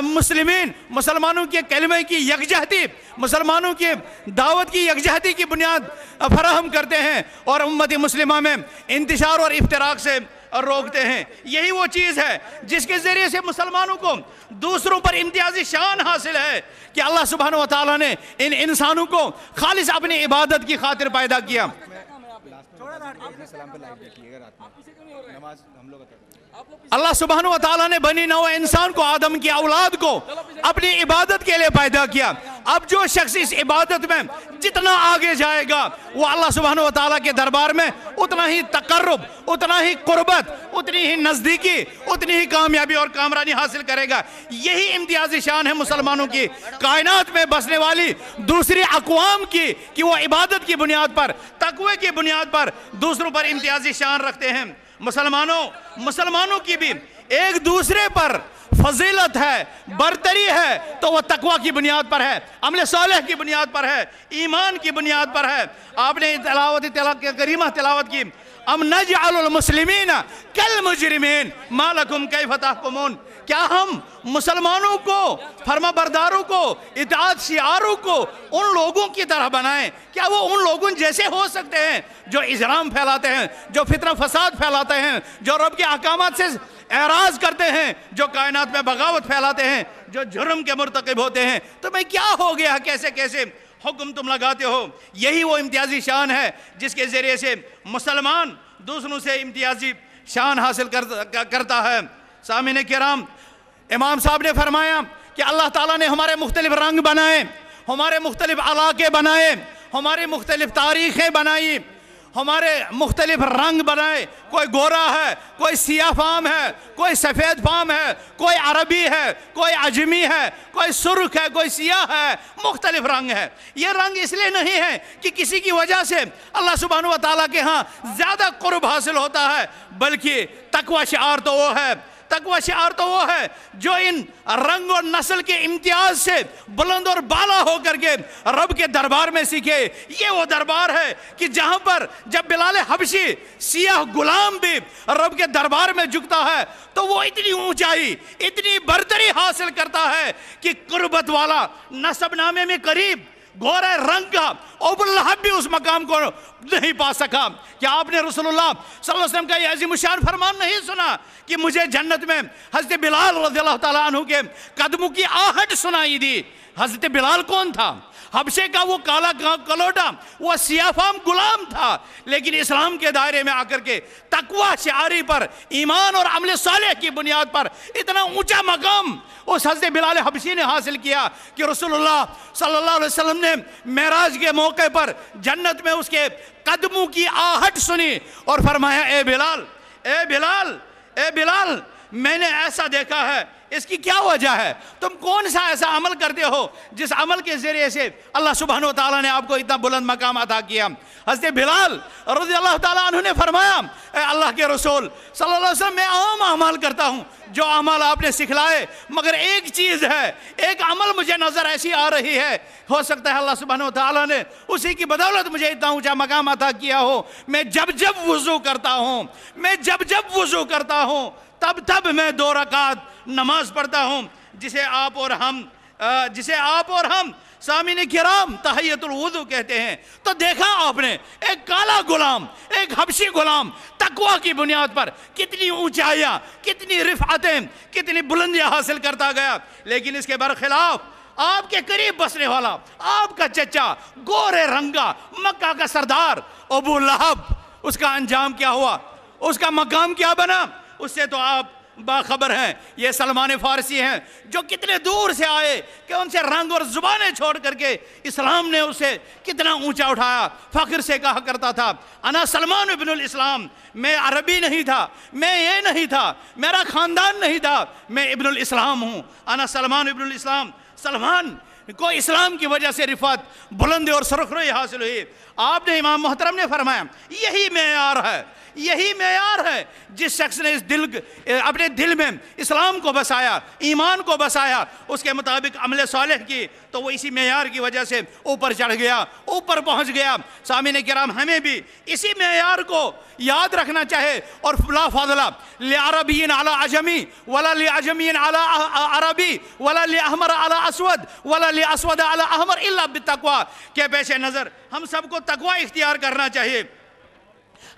مسلمین، مسلمانوں کے کلمہ کی یکجہتی، مسلمانوں کی دعوت کی یکجہتی کی بنیاد فراہم کرتے ہیں، اور امت مسلمہ میں انتشار اور افتراق سے روکتے ہیں۔ یہی وہ چیز ہے جس کے ذریعے سے مسلمانوں کو دوسروں پر امتیازی شان حاصل ہے کہ اللہ سبحانہ و تعالیٰ نے ان انسانوں کو خالص اپنی عبادت کی خاطر پیدا کیا۔ اللہ سبحانہ و تعالیٰ نے بنی نوع انسان کو، آدم کی اولاد کو اپنی عبادت کے لیے پیدا کیا۔ اب جو شخص اس عبادت میں جتنا آگے جائے گا وہ اللہ سبحانہ و تعالیٰ کے دربار میں اتنا ہی تقرب، اتنا ہی قربت، اتنی ہی نزدیکی، اتنی ہی کامیابی اور کامرانی حاصل کرے گا۔ یہی امتیازی شان ہے مسلمانوں کی، کائنات میں بسنے والی دوسری اقوام کی، کہ وہ عبادت کی بنیاد پر، تقوی کی بنیاد پر دوسروں پر امتیازی شان رکھتے ہیں۔ مسلمانوں کی بھی ایک دوسرے پر فضیلت ہے، برتری ہے، تو وہ تقوی کی بنیاد پر ہے، عمل صالح کی بنیاد پر ہے، ایمان کی بنیاد پر ہے۔ آپ نے کریمہ تلاوت کی، ام نجعل المسلمین کالمجرمین ما لکم کیف تحکمون، کیا ہم مسلمانوں کو، فرما برداروں کو، اطاعت شعاروں کو ان لوگوں کی طرح بنائیں؟ کیا وہ ان لوگوں جیسے ہو سکتے ہیں جو اجرام پھیلاتے ہیں، جو فتنہ فساد پھیلاتے ہیں، جو رب کے احکامات سے اعراض کرتے ہیں، جو کائنات میں بغاوت پھیلاتے ہیں، جو جرم کے مرتکب ہوتے ہیں؟ تمہیں کیا ہو گیا؟ کیسے کیسے حکم تم لگاتے ہو؟ یہی وہ امتیازی شان ہے جس کے ذریعے سے مسلمان دوسروں سے امتیازی شان حاصل کرتا ہے۔ سامعین کرام، امام صاحب نے فرمایا کہ اللہ تعالیٰ نے ہمارے مختلف رنگ بنائے، ہمارے مختلف علاقے بنائے، ہماری مختلف تاریخیں بنائی، ہمارے مختلف رنگ بنائے۔ کوئی گورا ہے، کوئی سیاہ فام ہے، کوئی سفید فام ہے، کوئی عربی ہے، کوئی عجمی ہے، کوئی سرخ ہے، کوئی سیاہ ہے، مختلف رنگ ہے۔ یہ رنگ اس لیے نہیں ہے کہ کسی کی وجہ سے اللہ سبحانہ و تعالیٰ کے ہاں زیادہ قرب حاصل ہوتا ہے، بلکہ تقوی شعار تو وہ ہے، تقوی شعار تو وہ ہے جو ان رنگ اور نسل کے امتیاز سے بلند اور بالا ہو کر کے رب کے دربار میں سیکھے۔ یہ وہ دربار ہے کہ جہاں پر جب بلال حبشی سیاہ غلام بھی رب کے دربار میں جھکتا ہے تو وہ اتنی اونچائی، اتنی برتری حاصل کرتا ہے کہ قربت والا، نسب نامے میں قریب، گورے رنگ کا ابو لہب بھی اس مقام کو نہیں پا سکا۔ کیا آپ نے رسول اللہ صلی اللہ علیہ وسلم کا یہ عظیم الشان فرمان نہیں سنا کہ مجھے جنت میں حضرت بلال رضی اللہ تعالیٰ عنہ کے قدموں کی آہٹ سنائی دی؟ حضرت بلال کون تھا؟ حبشے کا وہ کالا کلوٹا، وہ سیاہ فام غلام تھا، لیکن اسلام کے دائرے میں آ کر کے تقوی شعاری پر، ایمان اور عمل صالح کی بنیاد پر اتنا اونچا مقام اس حضرت بلال حبشی نے حاصل کیا کہ رسول اللہ صلی اللہ علیہ وسلم نے معراج کے موقع پر جنت میں اس کے قدموں کی آہٹ سنی اور فرمایا اے بلال، اے بلال، اے بلال، میں نے ایسا دیکھا ہے، اس کی کیا وجہ ہے؟ تم کون سا ایسا عمل کرتے ہو جس عمل کے ذریعے سے اللہ سبحانہ وتعالیٰ نے آپ کو اتنا بلند مقام عطا کیا؟ حضرت بلال رضی اللہ تعالیٰ عنہ نے فرمایا اے اللہ کے رسول صلی اللہ علیہ وسلم، میں عام اعمال کرتا ہوں جو عمل آپ نے سکھلائے، مگر ایک چیز ہے، ایک عمل مجھے نظر ایسی آ رہی ہے، ہو سکتا ہے اللہ سبحانہ وتعالیٰ نے اسی کی بدولت مجھے اتنا اونچا مقام عطا کیا ہو۔ میں جب وضو کرتا ہوں، میں جب وضو کرتا ہوں، تب میں 2 رکعت نماز پڑھتا ہوں، جسے آپ اور ہم سامعین کرام تحیۃ الوضو کہتے ہیں۔ تو دیکھا آپ نے ایک کالا غلام، ایک حبشی غلام تقوی کی بنیاد پر کتنی اونچائیاں، کتنی رفعتیں، کتنی بلندیاں حاصل کرتا گیا، لیکن اس کے برخلاف آپ کے قریب بسنے والا، آپ کا چچا، گورے رنگا، مکہ کا سردار ابو لہب، اس کا انجام کیا ہوا؟ اس کا مقام کیا بنا؟ اس سے تو آپ باخبر ہیں۔ یہ سلمان فارسی ہیں جو کتنے دور سے آئے کہ ان سے رنگ اور زبانیں چھوڑ کر کے اسلام نے اسے کتنا اونچا اٹھایا۔ فخر سے کہا کرتا تھا انا سلمان ابن الاسلام، میں عربی نہیں تھا، میں یہ نہیں تھا، میرا خاندان نہیں تھا، میں ابن الاسلام ہوں، انا سلمان ابن الاسلام۔ سلمان کو اسلام کی وجہ سے رفعت، بلندی اور سرخروئی حاصل ہوئی۔ آپ نے امام محترم نے فرمایا یہی معیار ہے، یہی معیار ہے جس شخص نے اپنے دل میں اسلام کو بسایا، ایمان کو بسایا، اس کے مطابق عمل صالح کی، تو وہ اسی معیار کی وجہ سے اوپر چڑھ گیا، اوپر پہنچ گیا۔ سامعین کرام، ہمیں بھی اسی معیار کو یاد رکھنا چاہے، اور لا فضل لعربی علی عجمی ولا لعجمی علی عربی ولا لاحمر علی اسود ولا لاسود علی احمر الا بالتقوی کے پیش نظر ہم سب کو تقوی اختیار کرنا چاہیے،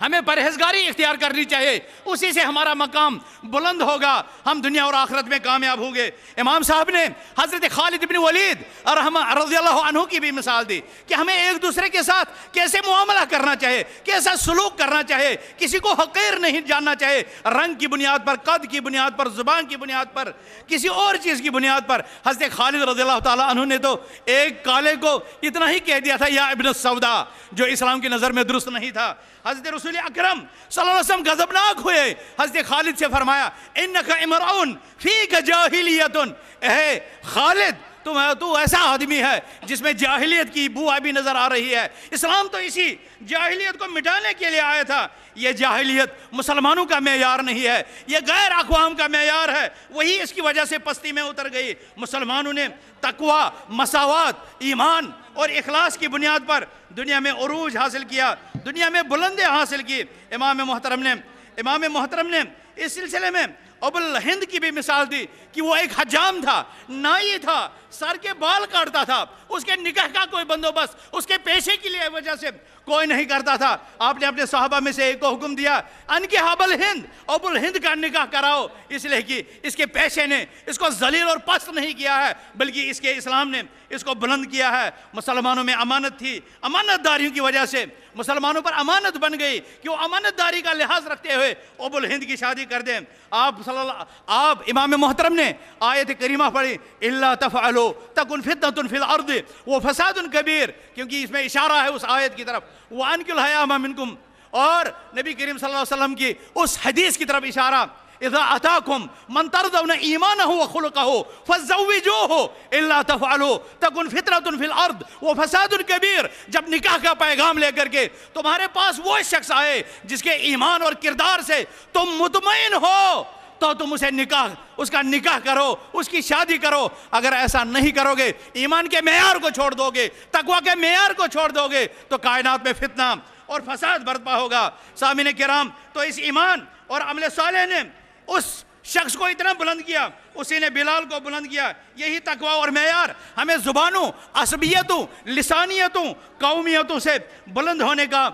ہمیں پرہیزگاری اختیار کرنی چاہیے، اسی سے ہمارا مقام بلند ہوگا، ہم دنیا اور آخرت میں کامیاب ہوں گے۔ امام صاحب نے حضرت خالد بن ولید رضی اللہ عنہ کی بھی مثال دی کہ ہمیں ایک دوسرے کے ساتھ کیسے معاملہ کرنا چاہیے، کیسا سلوک کرنا چاہیے، کسی کو حقیر نہیں جاننا چاہیے، رنگ کی بنیاد پر، قد کی بنیاد پر، زبان کی بنیاد پر، کسی اور چیز کی بنیاد پر۔ حضرت خالد رضی اللہ تعالیٰ عنہ نے تو ایک کالے کو اتنا ہی کہہ دیا تھا یا ابن السودا، جو اسلام کی نظر میں درست نہیں تھا۔ حضرت رسول اکرم صلی اللہ علیہ وسلم غضبناک ہوئے، حضرت خالد سے فرمایا انک امرؤن فیک جاہلیت، اے خالد تو ایسا آدمی ہے جس میں جاہلیت کی بو ابھی نظر آ رہی ہے۔ اسلام تو اسی جاہلیت کو مٹانے کے لیے آیا تھا۔ یہ جاہلیت مسلمانوں کا معیار نہیں ہے، یہ غیر اقوام کا معیار ہے، وہی اس کی وجہ سے پستی میں اتر گئی۔ مسلمانوں نے تقوی، مساوات، ایمان اور اخلاص کی بنیاد پر دنیا میں عروج حاصل کیا، دنیا میں بلندی حاصل کی۔ امام محترم نے اس سلسلے میں ابو الہند کی بھی مثال دی کہ وہ ایک حجام تھا، نائی تھا، سر کے بال کاٹتا تھا، اس کے نکاح کا کوئی بندوبست اس کے پیشے کی لیے وجہ سے کوئی نہیں کرتا تھا۔ آپ نے اپنے صحابہ میں سے ایک کو حکم دیا انکح ابا الہند، ابو الہند کا نکاح کراؤ، اس لیے کہ اس کے پیشے نے اس کو ذلیل اور پست نہیں کیا ہے، بلکہ اس کے اسلام نے اس کو بلند کیا ہے۔ مسلمانوں میں امانت تھی، امانت داریوں کی وجہ سے مسلمانوں پر امانت بن گئی کہ وہ امانت داری کا لحاظ رکھتے ہوئے ابو الہند کی شادی کر دیں۔ آپ امام محترم نے آیت کریمہ پڑھی الا تفعلوا تکن فتنۃ فی الارض وفساد کبیر، کیونکہ اس میں اشارہ ہے اس آیت کی طرف وانکحوا الایام منکم، اور نبی کریم صلی اللہ علیہ وسلم کی اس حدیث کی طرف اشارہ اذا اتاکم من ترضون ایمانہ وخلقہ فزوجوہ الا تفعلوا تکن فتنۃ فی الارض وفساد کبیر۔ جب نکاح کا پیغام لے کر کے تمہارے پاس وہ شخص آئے جس کے ایمان اور کردار سے تم مطمئن ہو تو تم اس کا نکاح کرو، اس کی شادی کرو۔ اگر ایسا نہیں کرو گے، ایمان کے معیار کو چھوڑ دو گے، تقوی کے معیار کو چھوڑ دو گے، تو کائنات میں فتنہ اور فساد برپا ہوگا۔ سامعین کرام، تو اس ایمان اور عمل صالح نے اس شخص کو اتنا بلند کیا، اسی نے بلال کو بلند کیا. یہی تقوی اور معیار ہمیں زبانوں، عصبیتوں، لسانیتوں، قومیتوں سے بلند ہونے کا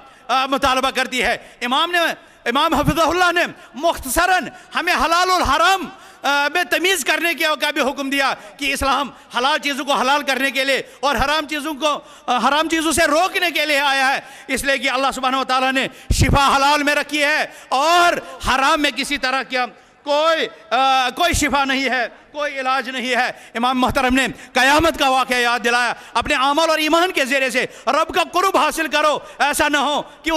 مطالبہ کرتی ہے. امام حفظہ اللہ نے مختصراً ہمیں حلال اور حرام میں تمیز کرنے کا بھی حکم دیا کہ اسلام حلال چیزوں کو حلال کرنے کے لیے اور حرام چیزوں سے روکنے کے لیے آیا ہے. اس لیے کہ اللہ سبحانہ و تعالیٰ نے شفا حلال میں رکھی ہے اور حرام میں کسی طرح کا کوئی شفا نہیں ہے، کوئی علاج نہیں ہے. امام محترم نے قیامت کا واقعہ یاد دلایا. اپنے عمل اور ایمان کے ذریعے سے رب کا قرب حاصل کرو. ایسا نہ ہو کہ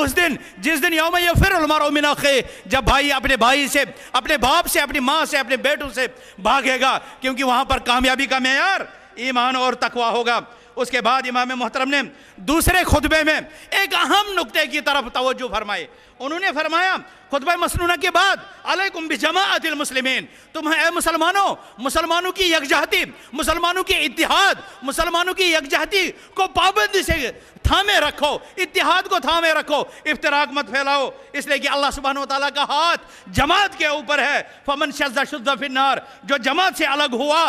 جس دن یوم یفر المرء من اخیہ، جب بھائی اپنے بھائی سے، اپنے باپ سے، اپنی ماں سے، اپنے بیٹوں سے بھاگے گا، کیونکہ وہاں پر کامیابی کا معیار ایمان اور تقوی ہوگا. اس کے بعد امام محترم نے دوسرے خطبے میں ایک اہم نقطے کی طرف توجہ فرمائی. انہوں نے فرمایا خطبہ مسنونہ کے بعد علیکم بجماعت المسلمین، تم اے مسلمانوں کی یکجہتی، مسلمانوں کی اتحاد، مسلمانوں کی یکجہتی کو پابندی سے تھامے رکھو، اتحاد کو تھامے رکھو، افتراق مت پھیلاؤ. اس لیے کہ اللہ سبحانہ وتعالیٰ کا ہاتھ جماعت کے اوپر ہے. فمن شذ شذ فی النار، جو جماعت سے الگ ہوا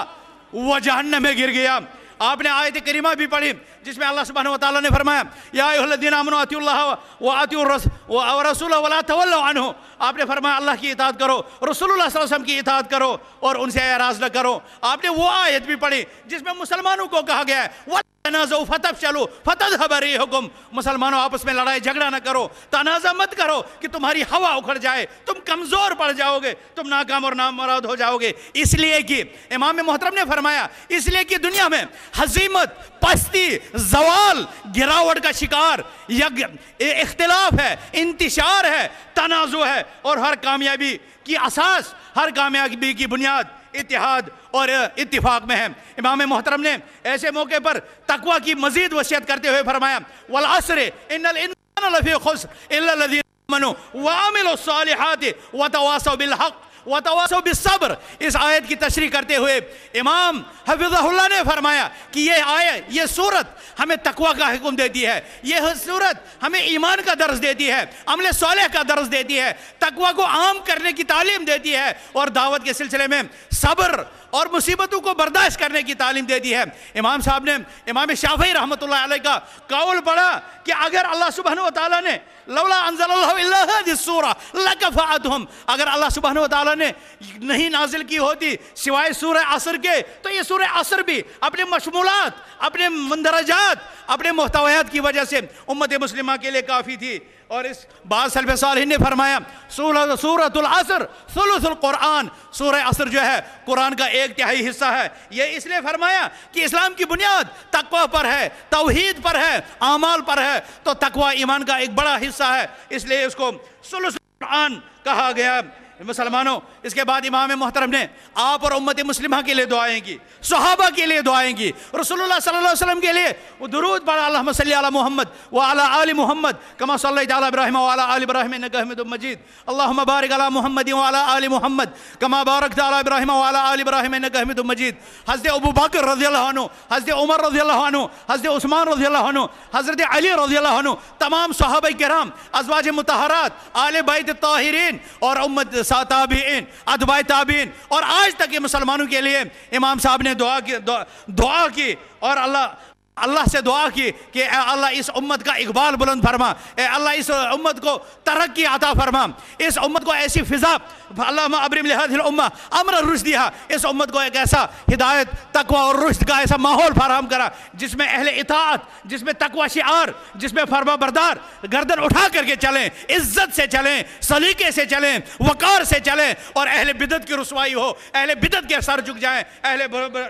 وہ جہنم میں گر گیا. آپ نے آیت کریمہ بھی پڑھی جس میں اللہ سبحانہ وتعالیٰ نے فرمایا یا ایھا الذین آمنوا اطیعوا اللہ واطیعوا الرسول ولا تولوا عنہ. آپ نے فرمایا اللہ کی اطاعت کرو، رسول اللہ صلی اللہ علیہ وسلم کی اطاعت کرو اور ان سے اعراض نہ کرو. آپ نے وہ آیت بھی پڑھی جس میں مسلمانوں کو کہا گیا ہے تنازعوا فتفشلوا فتذهب ريحكم، مسلمانوں آپس میں لڑائی جھگڑا نہ کرو، تنازع مت کرو کہ تمہاری ہوا اکھڑ جائے، تم کمزور پڑ جاؤ گے، تم ناکام اور نامراد ہو جاؤ گے. اس لیے کہ امام محترم نے فرمایا اس لیے کہ دنیا میں ہزیمت، پستی، زوال، گراوٹ کا شکار اختلاف ہے، انتشار ہے، تنازع ہے، اور ہر کامیابی کی اساس، ہر کامیابی کی بنیاد اتحاد اور اتفاق میں ہے. امام محترم نے ایسے موقع پر تقوی کی مزید وصیت کرتے ہوئے فرمایا والعصر ان الانسان لفی خسر الا الذین آمنوا وعملوا الصالحات وتواصوا بالحق وتواصوا بالصبر. اس آیت کی تشریح کرتے ہوئے امام حفظہ اللہ نے فرمایا کہ یہ سورت ہمیں تقوی کا حکم دیتی ہے، یہ سورت ہمیں ایمان کا درس دیتی ہے، عمل صالح کا درس دیتی ہے، تقوی کو عام کرنے کی تعلیم دیتی ہے اور دعوت کے سلسلے میں صبر اور مصیبتوں کو برداشت کرنے کی تعلیم دیتی ہے. امام صاحب نے امام شافعی رحمۃ اللہ علیہ کا قول پڑھا کہ اگر اللہ سبحانہ وتعالیٰ نے لولا انزل اللہ الا هذه السورة لکفأتهم، اگر اللہ سبحانہ وتعالیٰ نے نہیں نازل کی ہوتی سوائے سورہ عصر کے تو یہ سورہ عصر بھی اپنے مشمولات، اپنے مندرجات، اپنے محتویات کی وجہ سے امت مسلمہ کے لیے کافی تھی. اور اس بعض سلف صالحین نے فرمایا سورۃ العصر ثلث القرآن، سورہ عصر جو ہے قرآن کا 1/3 حصہ ہے. یہ اس لیے فرمایا کہ اسلام کی بنیاد تقوی پر ہے، توحید پر ہے، اعمال پر ہے، تو تقوی ایمان کا ایک بڑا حصہ ہے، اس لیے اس کو ثلث القرآن کہا گیا. مسلمانوں اس کے بعد امام محترم نے آپ اور امت مسلمہ کے لیے دعائیں کی، صحابہ کے لیے دعائیں کی، رسول اللہ صلی اللہ علیہ وسلم کے لیے درود پڑھا اللہم صلی علی محمد وعلی آل محمد کما صلیت علی ابراہیم وعلی آل ابراہیم انک حمید مجید. اللہم بارک علی محمد وعلی آل محمد کما بارکت علی ابراہیم وعلی آل ابراہیم انک حمید مجید. حضرت ابو بکر رضی اللہ عنہ، حضرت عمر رضی اللہ عنہ، حضرت عثمان رضی اللہ عنہ، حضرت علی رضی اللہ عنہ، تمام صحابہ کرام، ازواج مطہرات، آل بیت الطاہرین اور امت تابعین، اتباع تابعین اور آج تک کے مسلمانوں کے لیے امام صاحب نے دعا کی اور اللہ سے دعا کی کہ اے اللہ اس امت کا اقبال بلند فرما، اے اللہ اس امت کو ترقی عطا فرما، اس امت کو ایسی فضا اللہم ابرم لہذہ الامہ امر الرشدیہ، اس امت کو ایک ایسا ہدایت، تقوی اور رشد کا ایسا ماحول فراہم کرا جس میں اہل اطاعت، جس میں تقوی شعار، جس میں فرما بردار گردن اٹھا کر کے چلیں، عزت سے چلیں، سلیقے سے چلیں، وقار سے چلیں، اور اہل بدعت کی رسوائی ہو، اہل بدعت کے سر جھک جائیں، اہل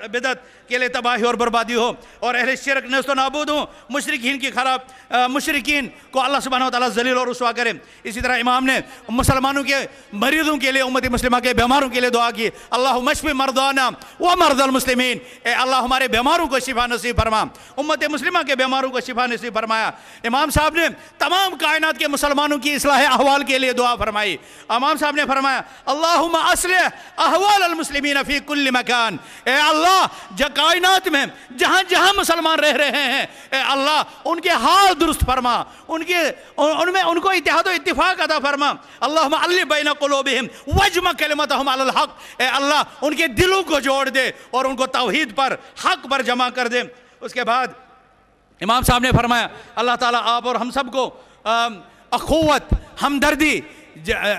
بدعت کے لیے تباہی اور بربادی ہو، اور اہل شرک نیست و نابود ہوں، مشرکین کو اللہ سبحانہ وتعالیٰ ذلیل اور رسوا کرے. اسی طرح امام نے مسلمانوں کے مریضوں کے لیے، امت مسلمہ کے بیماروں کے لیے دعا کی، اللہم اشف مرضانا ومرضی المسلمین، اے اللہ ہمارے بیماروں کو شفا نصیب فرما، امت مسلمہ کے بیماروں کو شفا نصیب فرمایا. امام صاحب نے تمام کائنات کے مسلمانوں کی اصلاح احوال کے لیے دعا فرمائی. امام صاحب نے فرمایا اللہم اصلح احوال المسلمین فی کل مکان، اے اللہ کائنات میں جہاں جہاں مسلمان رہ رہے ہیں، اے اللہ ان کے حال درست فرما، ان کو اتحاد و اتفاق عطا فرما۔ اللہم الف بین قلوبہم واجمع کلمتہم علی الحق، اے اللہ ان کے دلوں کو جوڑ دے اور ان کو توحید پر، حق پر جمع کر دے۔ اس کے بعد امام صاحب نے فرمایا اللہ تعالیٰ آپ اور ہم سب کو اخوت، ہمدردی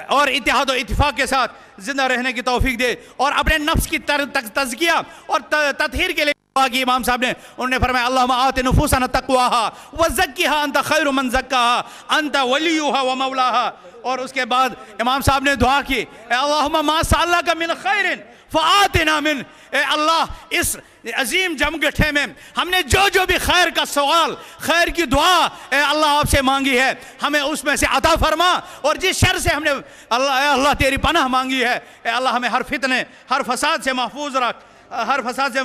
اور اتحاد و اتفاق کے ساتھ زندہ رہنے کی توفیق دے، اور اپنے نفس کی تزکیہ اور تطہیر کے لیے دعا کی۔ امام صاحب نے انہوں نے فرمایا اللہم آت نفوسنا تقواہا وزکیہا انت خیر من زکاہا انت ولیہا ومولاہا۔ اور اس کے بعد امام صاحب نے دعا کی اے اللہم ما سألناک من خیر فآتنا من، اے اللہ اس عظیم جمگٹھے میں ہم نے جو بھی خیر کا سوال، خیر کی دعا اے اللہ آپ سے مانگی ہے، ہمیں اس میں سے عطا فرما، اور جس شر سے ہم نے اے اللہ تیری پناہ مانگی ہے اے اللہ ہمیں ہر فتنے، ہر فساد سے محفوظ رکھ، ہر فساد سے۔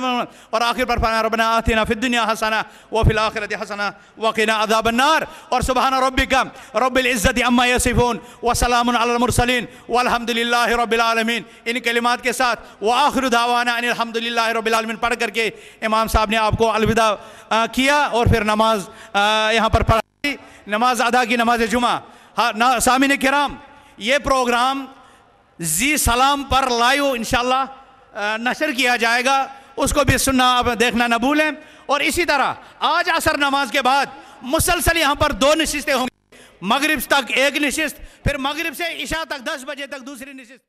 اور آخر پر فرمایا ربنا آتنا فی الدنیا حسنہ وفی الآخرۃ حسنہ وقنا عذاب النار، اور سبحان ربک رب العزت عما یصفون وسلام علی المرسلین والحمد للہ رب العالمین۔ ان کلمات کے ساتھ وآخر دعوانا ان الحمد للہ رب العالمین پڑھ کر کے امام صاحب نے آپ کو الوداع کیا، اور پھر نماز یہاں پر پڑھی، نماز ادا کی، نماز جمعہ۔ سامعین کرام، یہ پروگرام زی سلام پر لائیو انشاءاللہ نشر کیا جائے گا، اس کو بھی سننا آپ دیکھنا نہ بھولیں۔ اور اسی طرح آج عصر نماز کے بعد مسلسل یہاں پر 2 نشستیں ہوں گی، مغرب تک ایک نشست، پھر مغرب سے عشاء تک 10 بجے تک دوسری نشست۔